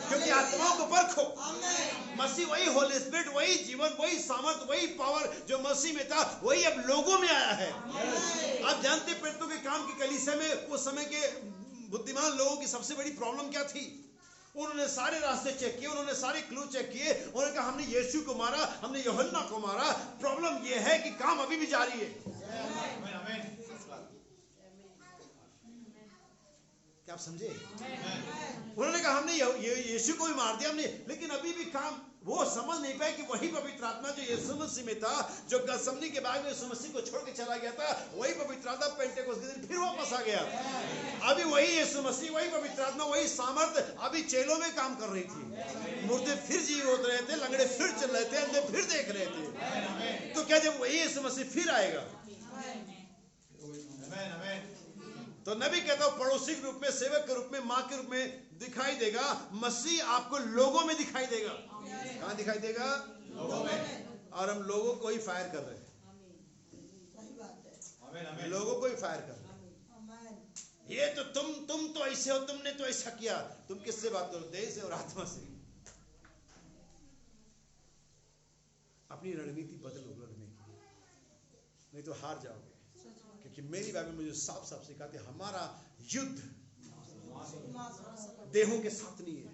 क्योंकि आत्माओं को परखो। मसीह वही होली स्पिरिट, वही जीवन, वही सामर्थ, वही पावर जो मसीह में था, वही अब लोगों में आया है। आप जानते पेट्रो के काम की कलीसिया में उस समय के बुद्धिमान लोगों की सबसे बड़ी प्रॉब्लम क्या थी? उन्होंने सारे रास्ते चेक किए, उन्होंने सारे क्लू चेक किए, उन्होंने कहा हमने यीशु को मारा, हमने यूहन्ना को मारा। प्रॉब्लम यह है कि काम अभी भी जारी है। क्या आप समझे? उन्होंने कहा हमने यीशु को भी मार दिया हमने, लेकिन अभी भी काम वो समझ नहीं पाए कि वही पवित्र आत्मा जो यीशु मसीह में था, जो गसमनी के बाग में यीशु मसीह को छोड़ के चला गया था, वही पवित्र आत्मा पेंटेकोस्त के दिन फिर वापस आ गया। अभी वही यीशु मसीह, वही पवित्र आत्मा, वही सामर्थ अभी चेलों में काम कर रही थी। मुर्दे फिर जीवित हो रहे थे, लंगड़े फिर चल रहे थे, अंधे फिर देख रहे थे। तो क्या जब वही यीशु मसीह फिर आएगा तो नबी कहता हूं पड़ोसी के रूप में, सेवक के रूप में, माँ के रूप में दिखाई देगा। मसीह आपको लोगों में दिखाई देगा। कहां दिखाई देगा? लोगों में। और हम लोगों को ही फायर कर रहे हैं, लोगों को ही फायर कर रहे हैं। ये तो तुम तो ऐसे हो, तुमने तो ऐसा किया। तुम किससे बात करो? देह से और आत्मा से। अपनी रणनीति बदलो लड़ने की, नहीं तो हार जाओगे। क्योंकि मेरी बाइबल मुझे साफ साफ सिखाते हैं हमारा युद्ध देहों के साथ नहीं है,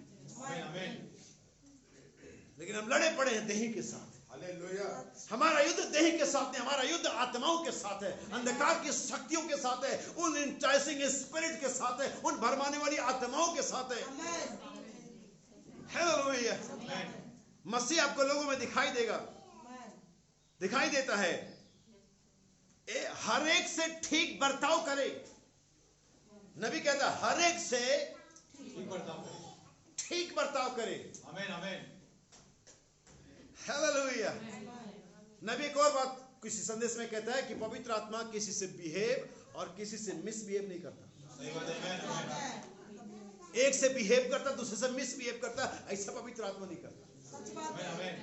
लेकिन हम लड़े पड़े हैं देह के साथ। हालेलुया। हमारा युद्ध देह के साथ नहीं, हमारा युद्ध आत्माओं के साथ है, अंधकार की शक्तियों के साथ है, उन इंटाइसिंग स्पिरिट के साथ है, उन भरमाने वाली आत्माओं के साथ है। हालेलुया। मसीह आपको लोगों में दिखाई देगा, दिखाई देता है। हर एक से ठीक बर्ताव करे। नबी कहता हर एक से ठीक बर्ताव करे। आमीन आमीन। हालेलुया। नबी एक और बात किसी संदेश में कहता है कि पवित्र आत्मा किसी से बिहेव और किसी से मिसबिहेव नहीं करता। सही बात है। एक से बिहेव करता, दूसरे से मिसबिहेव करता, ऐसा पवित्र आत्मा नहीं करता। आमीन आमीन।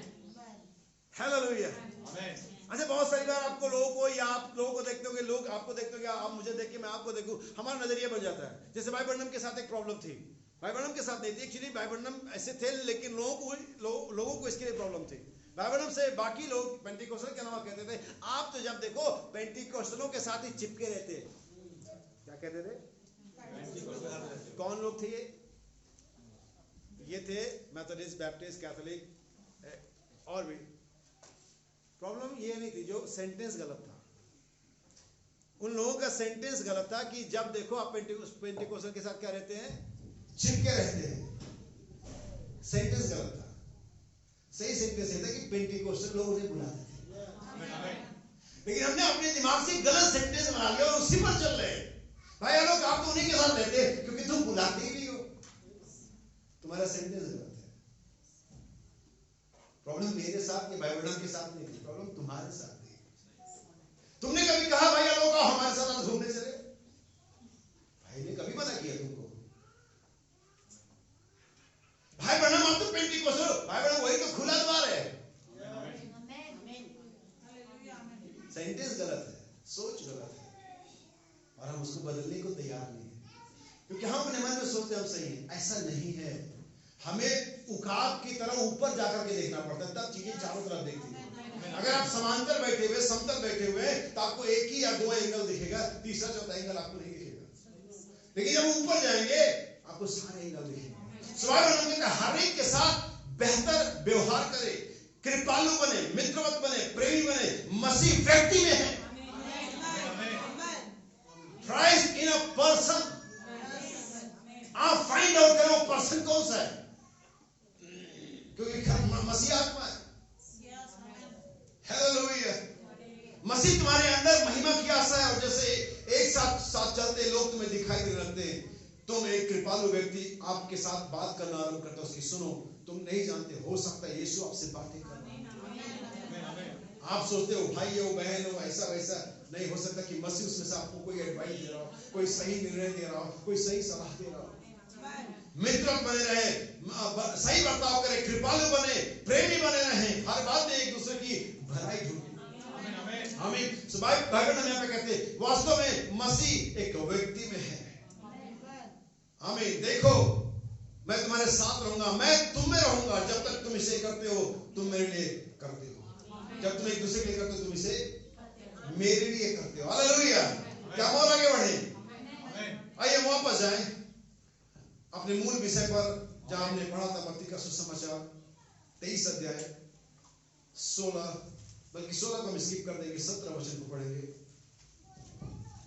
हालेलुया। आमीन। अच्छा, बहुत सारी बार आपको लोगों को या आप लोगों को देखते होंगे, लोग आपको देखते होंगे, आप मुझे देख के मैं आपको देखूं, हमारा नजरिया बन जाता है। जैसे भाई बर्नम के साथ एक प्रॉब्लम थी, भाई बर्नम के साथ नहीं थी एक्चुअली, भाई बर्नम ऐसे थे, लेकिन लोगों को इसके लिए प्रॉब्लम थी। भाई बर्नम से बाकी लोग पेंटिकोस्टल के नाम कहते थे, आप तो जब देखो पेंटिकोस्टलों के साथ ही चिपके रहते। क्या कहते थे? कौन लोग थे ये थे मेथोडिस्ट, बैप्टिस्ट, कैथोलिक। और भी प्रॉब्लम ये नहीं थी, जो सेंटेंस गलत था। उन लोगों का सेंटेंस गलत था कि जब देखो आप पेंटिकोस्टल के साथ क्या रहते हैं, चिपके रहते हैं। सेंटेंस गलत था। सही सेंटेंस ये था कि पेंटिकोस्टल लोग उन्हें बुलाते थे, लेकिन हमने अपने दिमाग से गलत सेंटेंस बना लिया और उसी पर चल रहे हैं। भाई लोग आप तो उन्हीं के साथ रहते हैं क्योंकि तुम बुलाते ही नहीं हो। तुम्हारा सेंटेंस गलत है। प्रॉब्लम मेरे साथ नहीं, बाइबल के साथ नहीं थी, प्रॉब्लम तुम्हारे साथ थी। तुमने कभी कहा भाई लोग हमारे साथ घूमने चले? भाई ने कभी मना किया तुमको? भाई बना मत तो पेंटिकोस्टल, भाई बना वही तो खुला द्वार है। सेंटेंस गलत है, सोच गलत है, और हम उसको बदलने को तैयार नहीं है, क्योंकि हम अपने मन में सोचते हम सही है। ऐसा नहीं है। हमें उकाब की तरह ऊपर जाकर के देखना पड़ता है, तब चीजें चारों तरफ दिखती है। अगर आप समांतर बैठे हुए, समतल बैठे हुए, तो आपको एक ही या दो एंगल दिखेगा, तीसरा चौथा एंगल आपको नहीं दिखेगा। लेकिन जब ऊपर जाएंगे आपको सारे एंगल दिखेंगे। सवाल हर एक के साथ बेहतर व्यवहार करे, कृपालु बने, मित्रवत बने, प्रेमी बने। मसीह व्यक्ति में है। Christ in a person। आप फाइंड आउट करो पर्सन कौन सा है, क्योंकि मसीह आत्मा है। हालेलुया। मसीह तुम्हारे अंदर महिमा की आशा है, और जैसे एक साथ चलते लोग तुम्हें दिखाई देने लगते हैं। तुम एक कृपालु व्यक्ति आपके साथ बात करना आरंभ करता है, उसकी सुनो। तुम नहीं जानते, हो सकता है यीशु आपसे बातें कर रहा है। आप सोचते हो भाई है, वो बहन हो, ऐसा वैसा नहीं हो सकता कि मसीह उसमें से आपको कोई एडवाइस दे रहा हो, कोई सही निर्णय दे रहा हो, कोई सही सलाह दे रहा हो। मित्र बने रहे, सही बर्ताव करें, कृपालु बने, प्रेमी बने रहे, हर बात में एक दूसरे की भलाई ढूंढे। आमीन। सो बाइबल में यहाँ पे कहते हैं वास्तव में मसीह एक व्यक्ति में है। आमीन। देखो मैं तुम्हारे साथ रहूंगा, मैं तुम में रहूंगा। जब तक तुम इसे करते हो तुम मेरे लिए करते हो, जब तुम एक दूसरे के लिए करते हो तुम इसे मेरे लिए करते हो। हालेलुया। क्या और आगे बढ़े? आइए वापस जाएं अपने मूल विषय पर, जहां हमने पढ़ा था भक्ति का सुसमाचार 23 अध्याय 16, बल्कि 16 को हम स्किप कर देंगे, 17 वचन को पढ़ेंगे।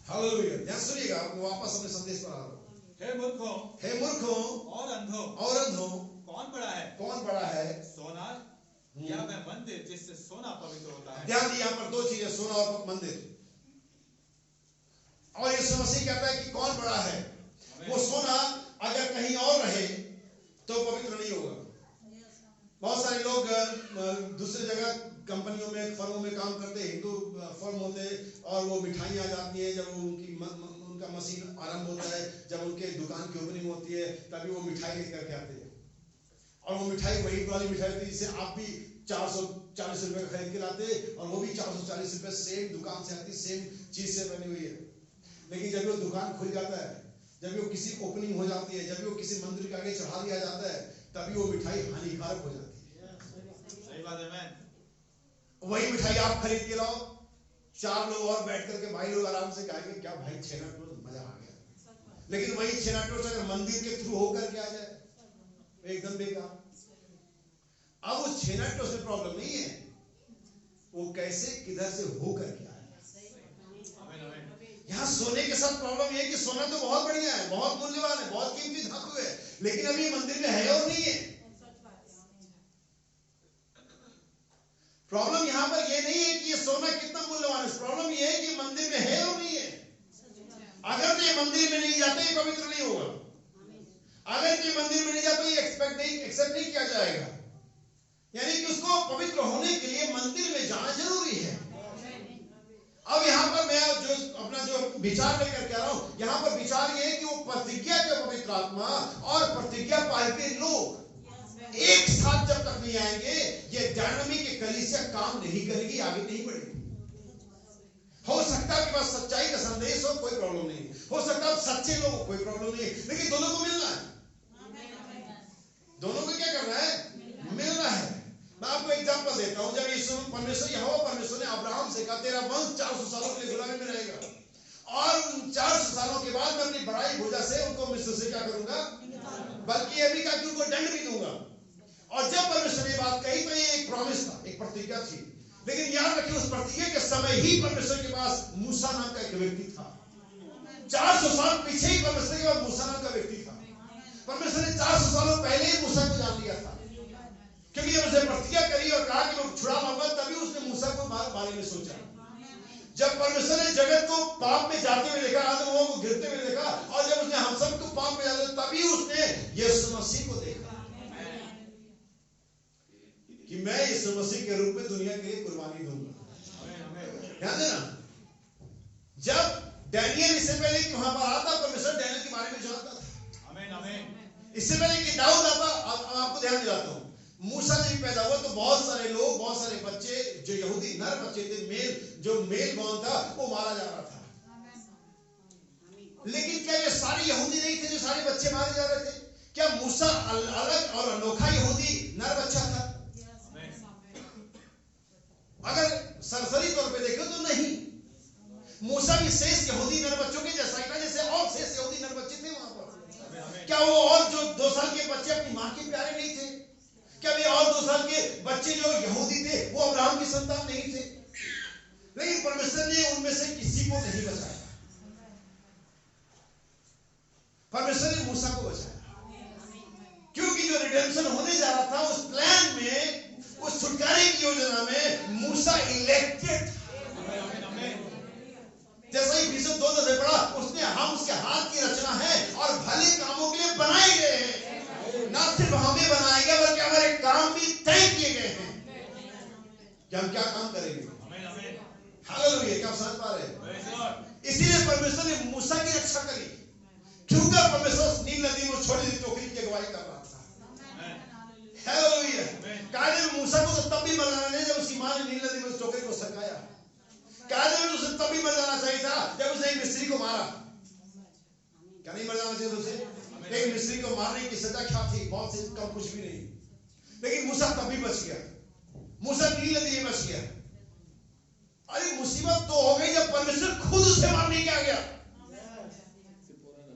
हालेलुया। ध्यान सुनिएगा, आपको वापस अपने संदेश पर आ रहा हूं। हे मूर्खों और अंधों, कौन बड़ा है? कौन बड़ा है? सोना या वह मंदिर जिससे सोना पवित्र होता है। ध्यान दिए, यहाँ पर दो चीजें, सोना और मंदिर। और यीशु मसीह कहता है कि कौन बड़ा है। वो सोना अगर कहीं और रहे तो पवित्र नहीं होगा। बहुत सारे लोग दूसरी जगह कंपनियों में, फर्मों में काम करते, हिंदू फर्म होते, और वो मिठाइयाँ आ जाती हैं जब उनका मशीन आरंभ होता है, जब उनके दुकान की ओपनिंग होती है, तभी वो मिठाई लेकर के आते हैं। और वो मिठाई वही वाली मिठाई होती है जिसे आप भी 440 रुपए का खरीद के लाते, और वो भी 440 रुपए सेम दुकान से आती, सेम चीज से बनी हुई है। लेकिन जब वो दुकान खुल जाता है, जब वो किसी ओपनिंग हो जाती है, जब वो किसी मंदिर के आगे चढ़ा दिया जाता है, तभी वो मिठाई हानिकारक हो जाती है। सही बात है। वही मिठाई आप खरीद के लाओ, 4 लोग और बैठ करके भाई लोग आराम से खाएंगे, क्या भाई छेना टोस्ट, मजा आ गया। लेकिन वही छेना टोस्ट अगर मंदिर के थ्रू होकर के आ जाए, एकदम बेकार। अब उस छेना टोस्ट में प्रॉब्लम नहीं है, वो कैसे किधर से होकर के आए। यहाँ सोने के साथ प्रॉब्लम ये है कि सोना तो बहुत बढ़िया है, बहुत मूल्यवान है, बहुत कीमती धातु है, लेकिन अभी मंदिर में है और नहीं है। प्रॉब्लम यहाँ पर ये नहीं है कि ये सोना कितना मूल्यवान है, प्रॉब्लम ये है कि मंदिर में है और नहीं है। अगर ये मंदिर में नहीं जाते ये पवित्र नहीं होगा। अगर ये मंदिर में नहीं जाते ये एक्सेप्ट नहीं किया जाएगा। यानी कि उसको पवित्र होने के लिए मंदिर में जाना जरूरी है। अब यहाँ पर मैं अपना जो विचार लेकर के आ रहा हूं, यहाँ पर विचार ये है कि वो प्रतिज्ञा के पवित्र आत्मा और प्रतिज्ञा पाए हुए लोग एक साथ जब तक नहीं आएंगे, ये डायनामिक कलीसिया काम नहीं करेगी, आगे नहीं बढ़ेगी। हो सकता है कि बस सच्चाई का संदेश हो, कोई प्रॉब्लम नहीं। हो सकता है सच्चे लोग, कोई प्रॉब्लम नहीं, लेकिन दोनों को मिलना है। दोनों को क्या करना है? मिलना है। मैं आपको एग्जांपल देता हूं। जब यीशु परमेश्वर ने अब्राहम से कहा, तेरा वंश 400 सालों के लिए गुलामी में रहेगा, और 400 सालों के बाद मैं अपनी बड़ाई भुजा से उनको मिस्र से क्या करूंगा, बल्कि ये भी कहा कि उनको दंड भी दूंगा। और जब परमेश्वर ने बात कही तो ये एक प्रॉमिस था, एक प्रतिज्ञा थी। लेकिन याद रखिए, उस प्रतिज्ञा के समय ही परमेश्वर के पास मूसा नाम का एक व्यक्ति था। 400 साल पीछे ही परमेश्वर के पास मूसा नाम का व्यक्ति था। परमेश्वर ने 400 सालों पहले ही मूसा को जान लिया था, क्योंकि जब उसने प्रतिज्ञा करी और कहा कि मैं छुड़ा लाऊंगा, तभी उसने मूसा को बारे में सोचा। जब परमेश्वर ने जगत को पाप में जाते हुए देखा, आदम हव्वा को गिरते हुए देखा, और जब उसने हम सबको पाप में जाते, तभी उसने यीशु मसीह को देखा कि मैं यीशु मसीह के रूप में दुनिया के लिए कुर्बानी दूंगा। ध्यान देना, जब डैनियल इससे पहले कि वहां पर आता, परमेश्वर डैनियल के बारे में जानता था। इससे पहले कि दाऊद आता, आपको ध्यान दिलाता हूं, मूसा जब पैदा हुआ तो बहुत सारे लोग, बहुत सारे बच्चे जो यहूदी नर बच्चे थे, जो मेल बॉर्न था, वो मारा जा रहा था। लेकिन क्या ये सारे यहूदी नहीं थे जो सारे बच्चे मारे जा रहे थे? क्या मूसा अलग और अनोखा यहूदी नर बच्चा था? अगर सरसरी तौर पे देखें तो नहीं। मूसा भी शेष यहूदी नर बच्चों के जैसा ही था, जैसे और शेष यहूदी नर बच्चे थे वहां पर। क्या वो और जो 2 साल के बच्चे अपनी मां के प्यारे नहीं थे? क्या वे और 2 साल के बच्चे जो यहूदी थे वो अब्राहम की संतान नहीं थे? लेकिन परमेश्वर ने उनमें से किसी को नहीं बचाया। परमेश्वर ने मूसा को बचाया, क्योंकि जो रिडेम्पशन होने जा रहा था उस प्लान में, उस छुटकारे की योजना में मूसा इलेक्टेड। जैसा ही इफिसियों 2 से पढ़ा, उसने हम उसके हाथ की रचना है और भले कामों के लिए बनाए गए हैं। ना सिर्फ हमें बनाया गया, बल्कि हमारे काम भी तय किए गए हैं कि हम क्या काम करेंगे। हालेलुया, क्या समझ पा रहे हैं? इसीलिए परमेश्वर ने मूसा की रक्षा करी, क्योंकि परमेश्वर नील नदी में छोटी सी टोकरी की अगुवाई कर रहा था। हालेलुया। कायदे में मूसा को तो तब भी मर जाना चाहिए जब उसकी मां ने नील नदी में उस टोकरी को सरकाया। कायदे में उसे तब भी मर जाना चाहिए था जब उसने एक मिस्री को मारा। क्या नहीं मर जाना चाहिए उसे? एक मिस्री को मारने की सजा क्या थी? बहुत से कम, कुछ भी नहीं। लेकिन मूसा तब भी बच गया, मूसा नील नदी में बच गया। अरे मुसीबत तो हो गई जब परमेश्वर खुद उसे मारने के आ गया।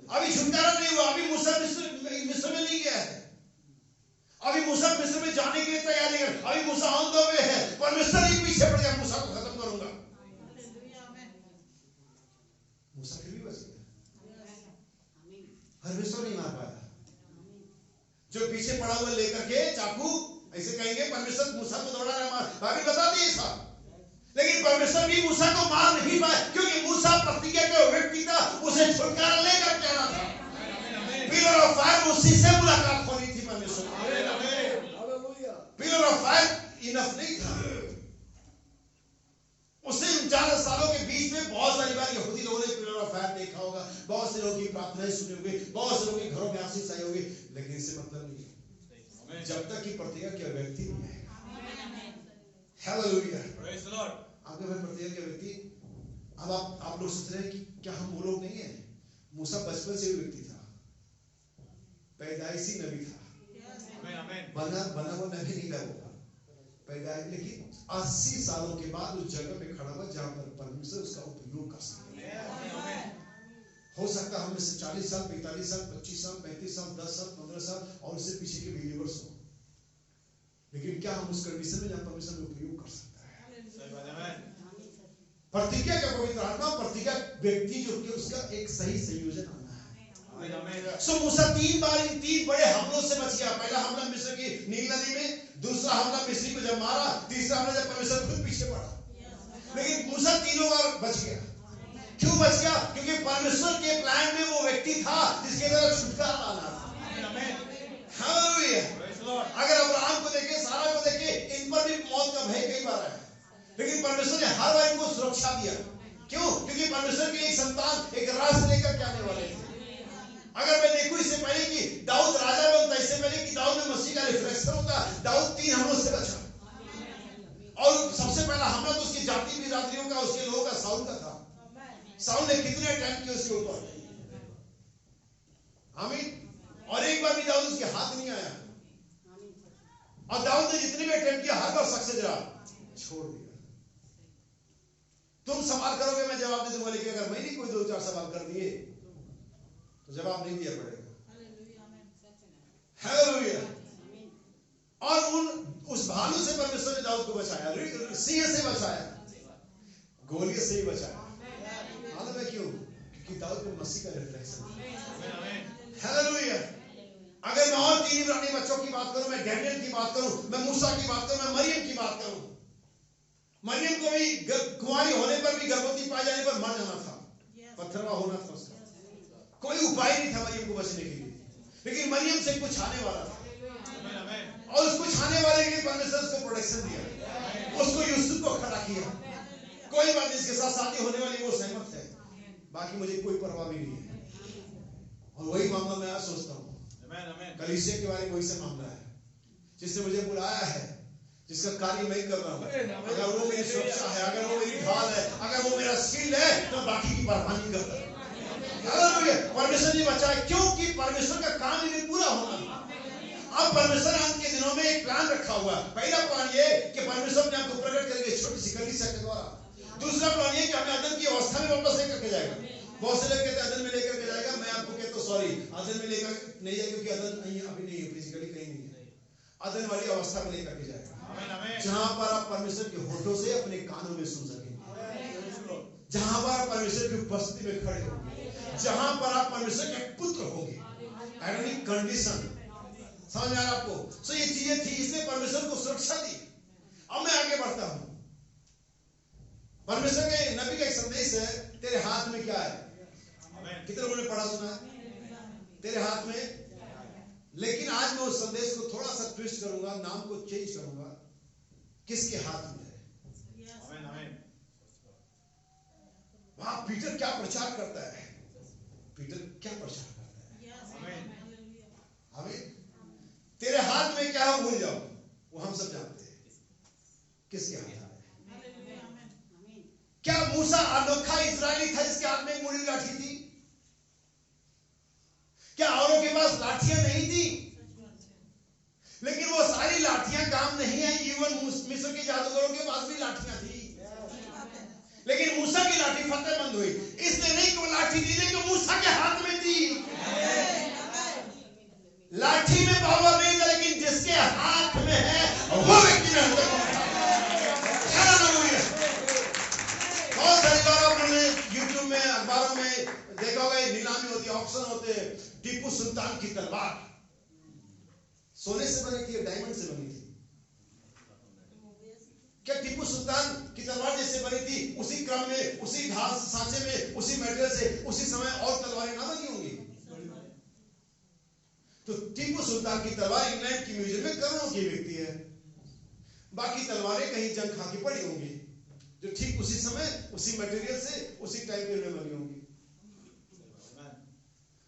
अभी छुटकारा नहीं हुआ, अभी मूसा मिस्र में नहीं गया है, अभी मूसा मिस्र में जाने के लिए तैयार नहीं है, अभी मूसा ऑन द वे है। परमेश्वर ही पीछे पड़ गया, मूसा को खत्म करूंगा। मूसा फिर भी बच गया, परमेश्वर नहीं मार पाया। जो पीछे पड़ा हुआ लेकर के चाकू ऐसे कहेंगे परमेश्वर मूसा को दौड़ा रहा है, बाइबल बताती है ऐसा। लेकिन परमेश्वर भी मूसा को मार नहीं पाए, क्योंकि मूसा प्रतिज्ञा का व्यक्ति था, उसे छुटकारा लेकर के आना था। पिलर ऑफ फायर उसी से मुलाकात होनी थी परमेश्वर। पिलर ऑफ फायर इनफ नहीं था। उससे 49 सालों के बीच में बहुत सारी बार यहूदी लोगों ने पिलर ऑफ फायर देखा होगा, बहुत से लोगों की प्रार्थनाएं सुनी होगी, बहुत से लोगों के घरों में आशीष आई होगी, लेकिन इससे मतलब नहीं है जब तक कि प्रतिज्ञा का व्यक्ति नहीं है। Hallelujah, praise the Lord. आपके भाई प्रतिज्ञा का व्यक्ति। अब आप लोग सोच रहे हैं कि क्या हम वो लोग नहीं है? मूसा बचपन से भी व्यक्ति था, पैदाइशी नबी था, बना वो नबी नहीं था वो पैदाइश, लेकिन 80 सालों के बाद उस जगह पे खड़ा हुआ जहां पर परमेश्वर उसका उपयोग कर सकते हैं। हो सकता है हम में से 40 साल, 45 साल, 25 साल, 35 साल, 10 साल, 15 साल और उससे पीछे के बिलीवर्स हो, लेकिन क्या हम उस कंडीशन में जहां परमेश्वर में उपयोग कर सकता है? प्रतिज्ञा का पवित्र आत्मा, प्रतिज्ञा व्यक्ति जो कि उसका एक सही संयोजन आना है। सो मूसा 3 बार इन 3 बड़े हमलों से बच गया। पहला हमला मिस्र की नील नदी में, दूसरा हमला मिस्री को जब मारा, तीसरा हमला जब परमेश्वर खुद पीछे पड़ा। लेकिन मूसा तीनों बार बच गया। क्यों बच गया? क्योंकि परमेश्वर के प्लान में वो व्यक्ति था जिसके द्वारा छुटकारा लाना था। हालेलुया। अगर अब्राहम को देखे, सारा को देखे, इन पर भी मौत का भय कई बार आया, लेकिन परमेश्वर ने हर बार इनको सुरक्षा दिया। क्यों? क्योंकि परमेश्वर के एक संतान एक राष्ट्र लेकर के आने वाले थे। अगर मैं देखूं इससे पहले कि दाऊद राजा बनता, इससे पहले कि दाऊद में मसीह का रिफ्लेक्शन होता, दाऊद 3 हमलों से बचा। और सबसे पहला हमला तो उसकी जाति बिरादरियों का, उसके लोगों का, साउल का था। साउल ने कितने अटैम्प्ट किए उसके ऊपर, आमीन। और एक बार भी दाऊद उसके हाथ नहीं आया। और दाऊद ने जितने भी अटैम्प्ट किया हर बार सक्सेस रहा, छोड़ दिया। तुम सवाल करोगे, मैं जवाब दे दूंगा, लेकिन अगर मैंने कोई 2-4 सवाल कर दिए तो जवाब नहीं दिया पड़ेगा। हालेलुया। और उस भालू से परमेश्वर ने दाऊद को बचाया, सिंह से बचाया, गोलियत से ही बचाया। मालूम है क्यों? क्योंकि दाऊद में मसीह का रिफ्लेक्शन था। हालेलुया। अगर मैं और 3 इब्रानी बच्चों की बात करूं, मैं डैनियल की बात करूं, मैं मूसा की बात करूं, मैं मरियम की बात करूं, मरियम को भी कुंवारी होने पर भी, गर्भवती पाए जाने पर मर जाना था, पत्थरवा होना था उसका, कोई उपाय नहीं था मरियम को बचने के लिए। लेकिन मरियम से कुछ आने वाला था, और उस कुछ आने वाले के लिए परमेश्वर उसको प्रोटेक्शन दिया, उसको यूसुफ को खड़ा किया। कोई बात नहीं, इसके साथ शादी होने वाली, वो सहमत है, बाकी मुझे कोई परवाह भी नहीं है। और वही मामला मैं आज सोचता हूँ, कलीसिया के बारे में वही से मामला है, जिसने मुझे बुलाया है, जिसका कार्य मैं कर रहा हूँ। अगर वो मेरी सुरक्षा है, अगर वो मेरी ढाल है, अगर वो मेरा शील्ड है, तो बाकी की परवाह नहीं करता। हालेलुया। परमेश्वर ने बचाया, क्योंकि परमेश्वर का काम इन्हें पूरा होना। अब परमेश्वर अंत के दिनों में एक प्लान रखा हुआ। पहला प्लान ये कि परमेश्वर अपने आप को प्रकट करेंगे छोटी सी कलीसिया के द्वारा। दूसरा प्लान ये कि हमें अदन की अवस्था में वापस लेकर के जाएगा। बहुत से लोग कहते हैं अदन में लेकर के जाएगा, मैं आपको कहता हूं सॉरी, अदन में लेकर नहीं जाएगा, क्योंकि अदन नहीं अभी नहीं है, फिजिकली कहीं नहीं है। अदन वाली अवस्था में लेकर के जाएगा, जहां पर आप परमेश्वर के होठों से अपने कानों में सुन सकेंगे, जहां पर आप परमेश्वर की उपस्थिति में खड़े होंगे, जहां पर आप परमेश्वर के पुत्र होंगे। एडोनिक कंडीशन समझ में आ रहा आपको? सो ये चीजें थी, इसने परमेश्वर को सुरक्षा दी। अब मैं आगे बढ़ता हूं। परमेश्वर के नबी का एक संदेश है, तेरे हाथ में क्या है? कितने लोगों ने पढ़ा सुना है? तेरे हाथ में। लेकिन आज मैं उस संदेश को थोड़ा सा ट्विस्ट करूंगा, नाम को चेंज करूंगा। किसके हाथ में है? वहां पीटर क्या प्रचार करता है? पीटर क्या प्रचार करता है? आमीन। तेरे हाथ में क्या है भूल जाओ, वो हम सब जानते हैं। किसके हाथ में? क्या मूसा अनोखा इस्राएली था जिसके हाथ में एक मुड़ी लाठी थी? क्या औरों के पास लाठियां नहीं थी? लेकिन वो सारी लाठियां काम नहीं आई। इवन मिस्र के जादूगरों के पास भी लाठियां थी, लेकिन मूसा की लाठी फतेहमंद हुई। इसलिए नहीं कि वो लाठी दी, लेकिन मूसा के हाथ में थी। लाठी में पावर नहीं था, लेकिन जिसके हाथ में है वो व्यक्ति में। बहुत सारी बार आपने यूट्यूब में, अखबारों में देखा होगा, नीलामी होती है, ऑक्शन होते हैं। टीपू सुल्तान की तलवार सोने से बनी थी, डायमंड से बनी थी? क्या टीपू सुल्तान की तलवार जैसे बनी थी उसी क्रम में, उसी घास सांचे में, उसी मेटेरियल से उसी समय और तलवारें ना बनी होंगी? तो टीपू सुल्तान की तलवार इंग्लैंड की म्यूजियम में करोड़ों की बिकती है, बाकी तलवारें कहीं जंग खा के पड़ी होंगी जो ठीक उसी समय उसी मटेरियल से उसी टाइम पीरियड में बनी होंगी।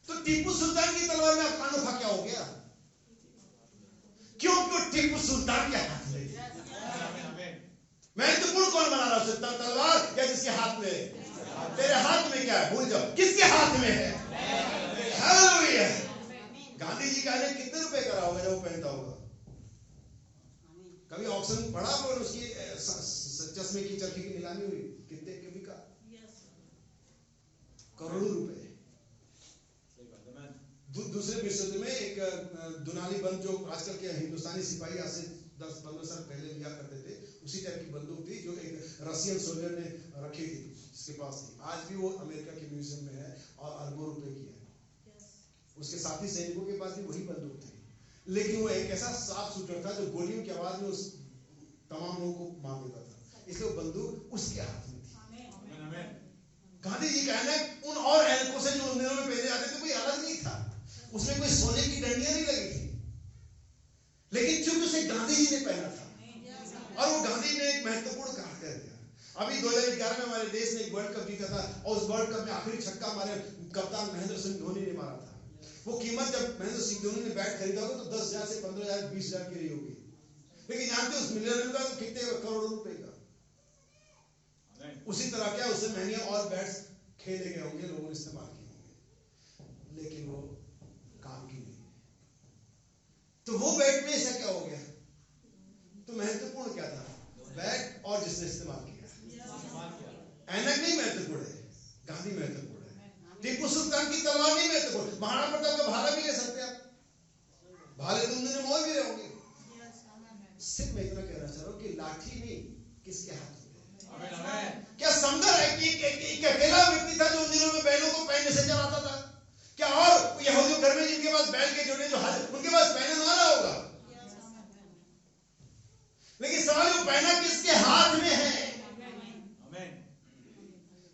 तो टीपू सुल्तान की तलवार में अनोखा क्या हो गया? क्योंकि टीपू सुल्तान के हाथ में महत्वपूर्ण कौन बना रहा है? तलवार या जिसके हाथ में? तेरे हाथ में क्या है? भूल जाओ किसके हाथ में है। हालेलुया। गांधी जी का कितने रुपए का होगा जब वो पहनता होगा? कभी ऑक्शन पड़ा और उसकी चश्मे की चरखी की नीलामी हुई, कितने के बिका? करोड़ों रुपए। दूसरे विश्व युद्ध में एक दुनाली बंद जो आजकल के हिंदुस्तानी सिपाही आज से 10-15 साल पहले लिया करते थे, उसी टाइप की बंदूक थी जो एक रशियन सोल्जर ने रखी थी, इसके पास थी। आज भी वो अमेरिका के म्यूजियम में है और अरबों रुपए की है। उसके साथी सैनिकों के पास भी वही बंदूक थी, लेकिन वो एक ऐसा साफ शूटर था जो गोलियों की आवाज में उस तमाम लोगों को मार देता था, इसलिए वो बंदूक उसके हाथ में थी। गांधी जी कहना है उन और एनकों से जो उन दिनों में पहने जाते थे कोई अलग नहीं था, उसमें कोई सोने की डंडियां नहीं लगी थी, लेकिन चूंकि उसे गांधी जी ने पहना था और वो गांधी ने एक महत्वपूर्ण कार्य कर दिया। अभी 2011 में हमारे देश ने एक वर्ल्ड कप जीता था और उस वर्ल्ड कप में आखिरी छक्का हमारे कप्तान महेंद्र सिंह धोनी ने मारा था। वो कीमत जब महेंद्र सिंह धोनी ने बैट खरीदा होगा तो 10,000 से 15,000 20,000 की रही होगी, लेकिन जानते उस मिलियनर का तो कितने करोड़ों रुपए का। उसी तरह क्या उससे महंगे और बैट्स खेले गए होंगे, लोगों ने इस्तेमाल किए होंगे, लेकिन वो काम की नहीं। तो वो बैट में ऐसा क्या हो गया? तो महत्वपूर्ण क्या था? बैट और जिसने इस्तेमाल किया। ऐनक नहीं महत्वपूर्ण है, गांधी महत्वपूर्ण है। टीपू सुल्तान की तलवार नहीं महत्वपूर्ण, महाराणा प्रताप का भाला भी ले सकते हैं आप, भाले तुम दिन मोह भी रहे होंगे। सिर्फ मैं इतना कहना चाह रहा हूं कि लाठी नहीं किसके हाथ में। क्या संभव है कि एक अकेला व्यक्ति था जो उन दिनों में बैलों को पहनने से चलाता था? क्या और यहूदियों घर में जिनके पास बैल के जोड़े जो हाथ उनके पास पहने ना रहा होगा? लेकिन सवाल वो पहना किसके हाथ में है?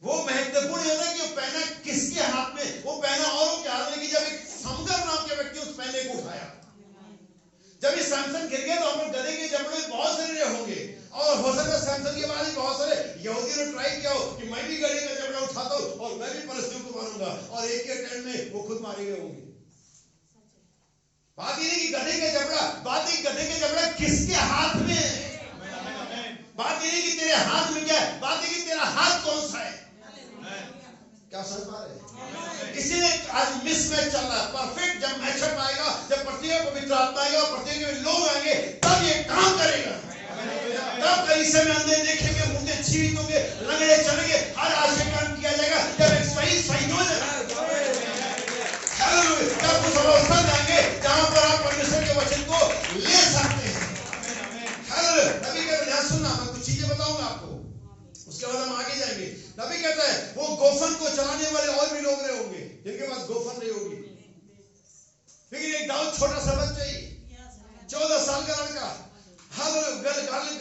वो महत्वपूर्ण है ना कि वो पहना किसके हाथ में। वो पहना औरों के हाथ में कि जब एक समगर नाम के व्यक्ति उस पहने को उठाया, जब ये सैमसन गिर गया तो हम लोग गधे के जबड़े बहुत सारे होंगे और हो सकता है सैमसन के बाद ही बहुत सारे यहूदियों ने ट्राई किया हो कि मैं भी गधे का जबड़ा उठाता हूं और मैं भी फलस्तीन को मारूंगा, और एक के टाइम में वो खुद मारे गए होंगे। बात ये नहीं कि गधे का जबड़ा, बात है गधे का जबड़ा किसके हाथ में है। बात ये नहीं कि तेरे हाथ में क्या है, बात है कि तेरा हाथ कौन सा है। क्या समझ पा रहे हैं? इसीलिए आज मिसमैच चल रहा है। परफेक्ट जब मैचअप आएगा, जब प्रत्येक पवित्र आत्मा आएगा, प्रत्येक में लोग आएंगे, तब ये काम करेगा। तब कलीसिया में अंधे देखेंगे, मुर्दे जीवित होंगे, लंगड़े चलेंगे, हर आशय काम किया जाएगा। जब एक सही संयोजन तब उस अवस्था में आएंगे जहां पर आप परमेश्वर के वचन को ले सकते हैं। नबी का ध्यान सुनना, मैं कुछ चीजें बताऊंगा आपको, उसके बाद हम आगे जाएंगे। नबी कहता है वो गोफन को चलाने वाले और भी लोग रहे होंगे जिनके पास गोफन नहीं होगी, लेकिन एक दाऊद छोटा सा बच्चा ही 14 साल का लड़का,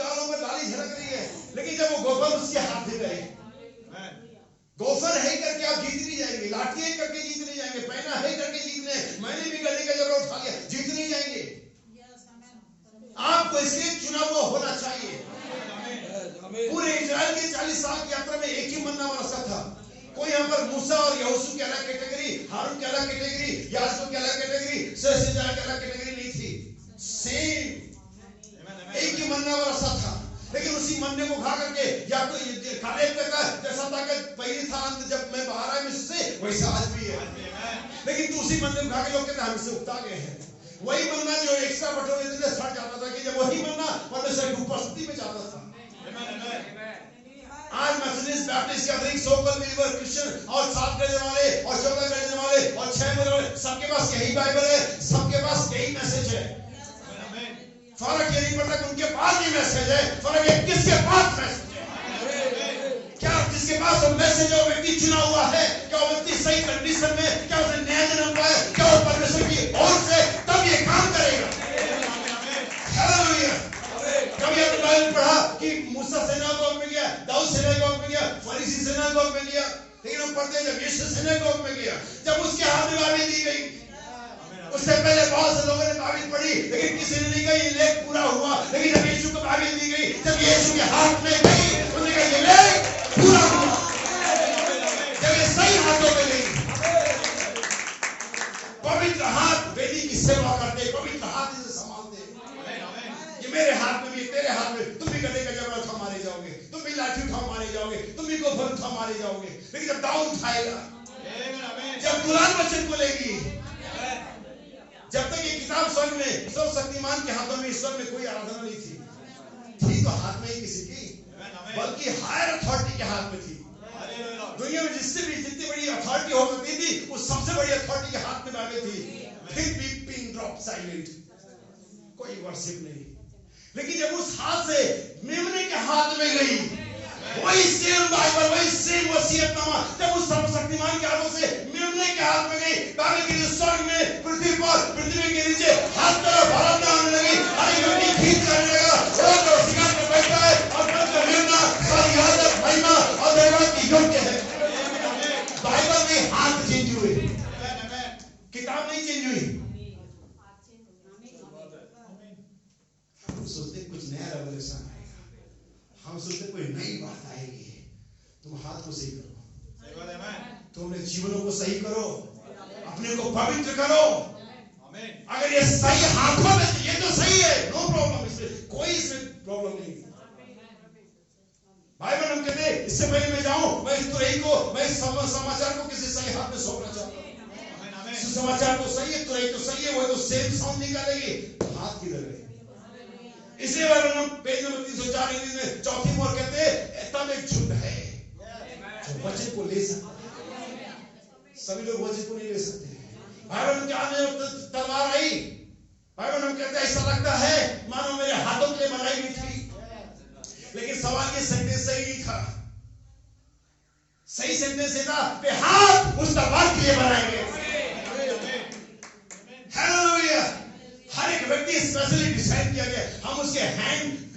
गालों में लाली झलक रही है, लेकिन जब वो गोफन उसके हाथ में गए, गोफन है करके आप जीत नहीं जाएंगे, लाठी है करके जीत नहीं जाएंगे, पैना है करके जीतने, मैंने भी गले का जबड़ा उठा लिया, जीत नहीं जाएंगे। आपको इसलिए चुना हुआ होना चाहिए। पूरे इजराइल के 40 साल की यात्रा में एक ही मन्ना बरसा था। कोई यहाँ पर मूसा और यहोशू की अलग कैटेगरी, हारून की अलग कैटेगरी, यासूब की अलग कैटेगरी, शेषशाई की अलग कैटेगरी नहीं थी। सेम एक ही मन्ना बरसा था, लेकिन उसी मन्ने को खा करके या तो कालेब कहता जैसा ताकत पहली था जब मैं बाहर आया मिस्र से, वैसा आज भी है। लेकिन तो उसी मन्ने को खा के लोग कहते हम इससे उगता गए हैं। वही मन्ना जो एक्स्ट्रा बटोरे इतने सड़ जाता था कि जब वही मन्ना परमेश्वर की उपस्थिति में जाता था। आज Methodist, Baptist, Catholic, सोकल believer, Christian और 7 गढ़ने वाले और 14 गढ़ने वाले और 6 गढ़ने वाले, सबके पास यही बाइबल है, सबके पास यही मैसेज है। फर्क ये नहीं पड़ता कि उनके पास ही मैसेज है, फर्क है किसके पास मैसेज है। क्या जिसके पास वो मैसेज है वो व्यक्ति चुना हुआ है? क्या वो व्यक्ति सही कंडीशन में, क्या उसने नया जन्म पाया, क्या वो परमेश्वर की ओर से तब ये काम करेगा। हालेलुया। कभी आपने बाइबल पढ़ा कि हाथ में बाइबल दी गई। उससे पहले बहुत से लोगों ने बाइबल पढ़ी, लेकिन किसी ने नहीं कहा ये लेख पूरा हुआ। लेकिन जब यीशु को बाइबल दी गई, जब यीशु के हाथ में गई, उसने कहा ये लेख पूरा हुआ। जब ये सही हाथों में गई, पवित्र हाथ वेदी की सेवा करते, पवित्र हाथ इसे संभालते। ये मेरे हाथ में भी, तेरे हाथ में, तुम भी गधे का जबड़ा उठा मारे जाओगे, तुम भी लाठी उठा मारे जाओगे, तुम भी गोफर उठा मारे जाओगे। लेकिन जब दाऊद उठाएगा, जब कुरान वचन को लेगी, जब तक ये किताब स्वर्ग में सर्वशक्तिमान के हाथों में, ईश्वर में कोई आराधना नहीं थी तो हाथ में ही किसी की, बल्कि हायर अथॉरिटी के हाथ में थी। दुनिया में जितनी बड़ी अथॉरिटी हो सकती थी, उस सबसे बड़ी अथॉरिटी के हाथ में बाइबल थी। फिर भी पिन ड्रॉप साइलेंट, कोई वर्शिप नहीं। लेकिन जब उस हाथ से मेमने के हाथ में गई, वही सेम बाइबल, वही सेम वसीयतनामा जब उस सर्वशक्तिमान के हाथों से मेमने के हाथ में गई, बाइबल के स्वर्ग में, पृथ्वी पर, पृथ्वी के नीचे हर तरफ आराधना होने लगी। हर व्यक्ति गीत करने लगा, और जो शिकार में बैठा है और पवित्र मेमना सारी आदत, महिमा और धन्यवाद की योग्य है। बाइबल में हाथ चेंज हुए, किताब नहीं चेंज हुई। हम सोचते कुछ नया रेवोल्यूशन आएगा, हम सोचते कोई नई बात आएगी। तुम हाथ को सही करो, तुम अपने जीवनों को सही करो, अपने को पवित्र करो। अगर ये सही हाथों में, ये तो सही है, नो प्रॉब्लम, इसमें कोई प्रॉब्लम नहीं। बाइबल हम कहते हैं, इससे पहले मैं जाऊं, मैं इस तुरही को, मैं इस समाचार को किसी सही हाथ में सौंपना चाहता हूं। समाचार तो सही है, तुरही तो सही है, वो तो सेम साउंड निकालेगी, हाथ किधर है? इसलिए हम पेज नंबर 304 इंग्लिश में चौथी मोर कहते हैं, तब एक झुंड है जो वचन को ले सकता है। सभी लोग वचन को नहीं ले सकते। बाइबल के आगे तलवार आई, बाइबल हम कहते हैं ऐसा लगता है मानो मेरे हाथों के लिए बनाई गई थी। लेकिन सवाल ये सेंटेंस सही नहीं था। सही सेंटेंस ये था कि हाथ उस तलवार के लिए बनाए गए। हालेलुया। हर एक व्यक्ति स्पेशली डिजाइन किया गया। हम उसके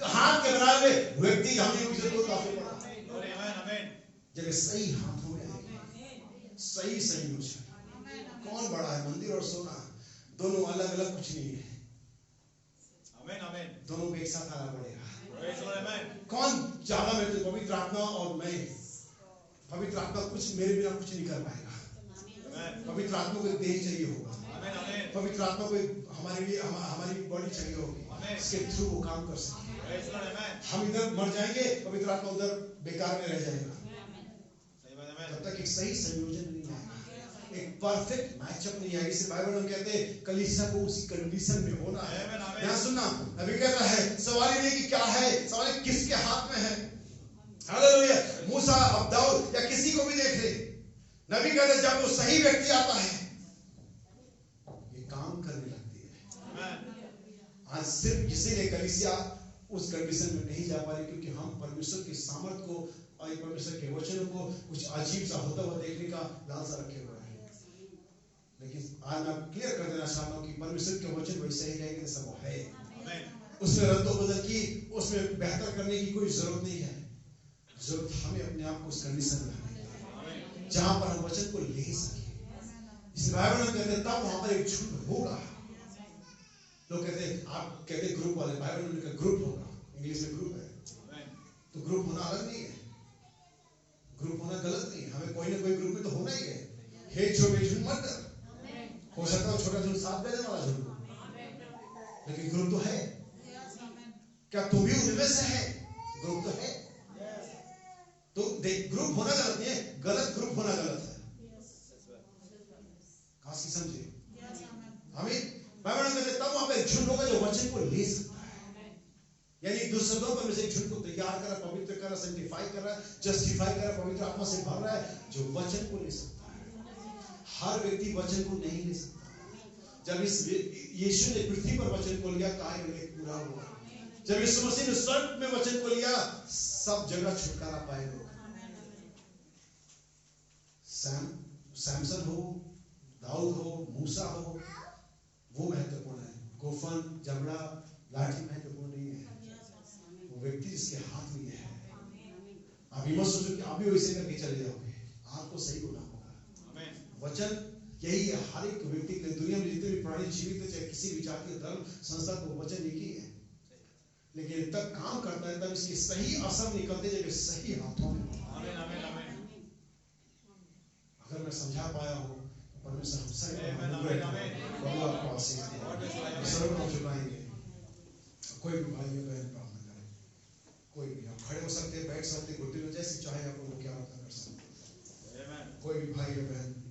हाथ के बनाए हुए व्यक्ति, हमने उसे तो काफी पड़ा। जब सही हाथों में आएगी, सही संयोजन, कौन बड़ा है, मंदिर और सोना? दोनों अलग अलग कुछ नहीं है। दोनों को एक साथ आना पड़ेगा। कौन ज्यादा में? पवित्र आत्मा और मैं। पवित्र आत्मा कुछ मेरे बिना कुछ नहीं कर पाएगा। पवित्र आत्मा को देह चाहिए होगा, पवित्र आत्मा को हमारे लिए हमारी बॉडी चाहिए होगी, इसके थ्रू वो काम कर सके। हम इधर मर जाएंगे, पवित्र आत्मा उधर बेकार में रह जाएगा। तब तक एक सही संयोजन नहीं आएगा, एक परफेक्ट मैचअप नहीं आएगी। इसे बाइबल में कहते हैं कलीसिया को उसी कंडीशन में होना है। यहाँ सुनना, अभी कहता है सवाल ये नहीं कि क्या है, सवाल किसके हाथ में है। हालेलुया। मूसा, अब दाऊद या किसी को भी देख ले, नबी कहते जब वो सही व्यक्ति आता है, ये काम करने लगती है। आज सिर्फ इसीलिए कलीसिया उस कंडीशन में नहीं जा पा रही, क्योंकि हम परमेश्वर की सामर्थ को और परमेश्वर के वचनों को कुछ अजीब सा होता हुआ देखने का लालसा रखे हुए हैं। लेकिन आज मैं क्लियर कर देना चाहता हूँ कि परमेश्वर के वचन वैसे ही रहेंगे जैसा वो है। उसमें रद्दो बदल की, उसमें बेहतर करने की कोई जरूरत नहीं है। जरूरत हमें अपने आप को उस कंडीशन में लाने, जहां पर हम वचन को ले सके। इस बाइबल में कहते हैं तब वहां पर एक झुंड होगा। लोग कहते हैं, आप कहते हैं ग्रुप वाले, बाइबल में लिखा ग्रुप होगा, इंग्लिश में ग्रुप है। तो ग्रुप होना अलग नहीं है, ग्रुप होना गलत नहीं है। हमें कोई ना कोई ग्रुप में तो होना ही है। हे छोटे झुंड मत डर, हो सकता है छोटा झुंड साथ बैठने वाला झुंड, लेकिन ग्रुप तो है। क्या तुम भी उनमें से है? ग्रुप तो है। तो देख, ग्रुप होना गलत नहीं है, गलत ग्रुप होना गलत है। काशी समझे? हमें बाइबल में कहते तब वहां पे झुंड होगा जो वचन को ले सकता है। यानी दूसरे शब्दों पर एक झुंड को तैयार कर रहा, पवित्र कर रहा, सैंक्टिफाई कर रहा, जस्टिफाई कर रहा, पवित्र आत्मा से भर रहा है, जो वचन को ले सकता है। हर व्यक्ति वचन को नहीं ले सकता। जब इस यीशु ने पृथ्वी पर वचन को लिया, कार्य पूरा हुआ। जब यीशु मसीह ने स्वर्ग में वचन को लिया, सब जगह छुटकारा पाए लोग। सैमसन हो, दाऊद हो, मूसा हो, वो महत्वपूर्ण है। गोफन, जबड़ा, लाठी महत्वपूर्ण नहीं है। वो व्यक्ति जिसके हाथ में है। आप ये मत सोचो कि आप भी वैसे करके चले जाओगे, आपको सही होना होगा। वचन यही है हर एक व्यक्ति के दुनिया में जितने भी प्राणी जीवित है, चाहे किसी भी जाति धर्म संस्था को वचन एक ही है, लेकिन तब काम करता है तब इसके सही असर निकलते जब सही हाथों में। अगर मैं समझा पाया हूँ परमेश्वर हम सभी आपको आशीष दे। सर्वनाम झुकाएंगे, कोई भी भाई बहन प्रार्थना करें, कोई भी आप खड़े हो सकते हैं, बैठ सकते हैं, घुटने में जैसे चाहे आप लोग क्या कर सकते हैं। कोई भी भाई बहन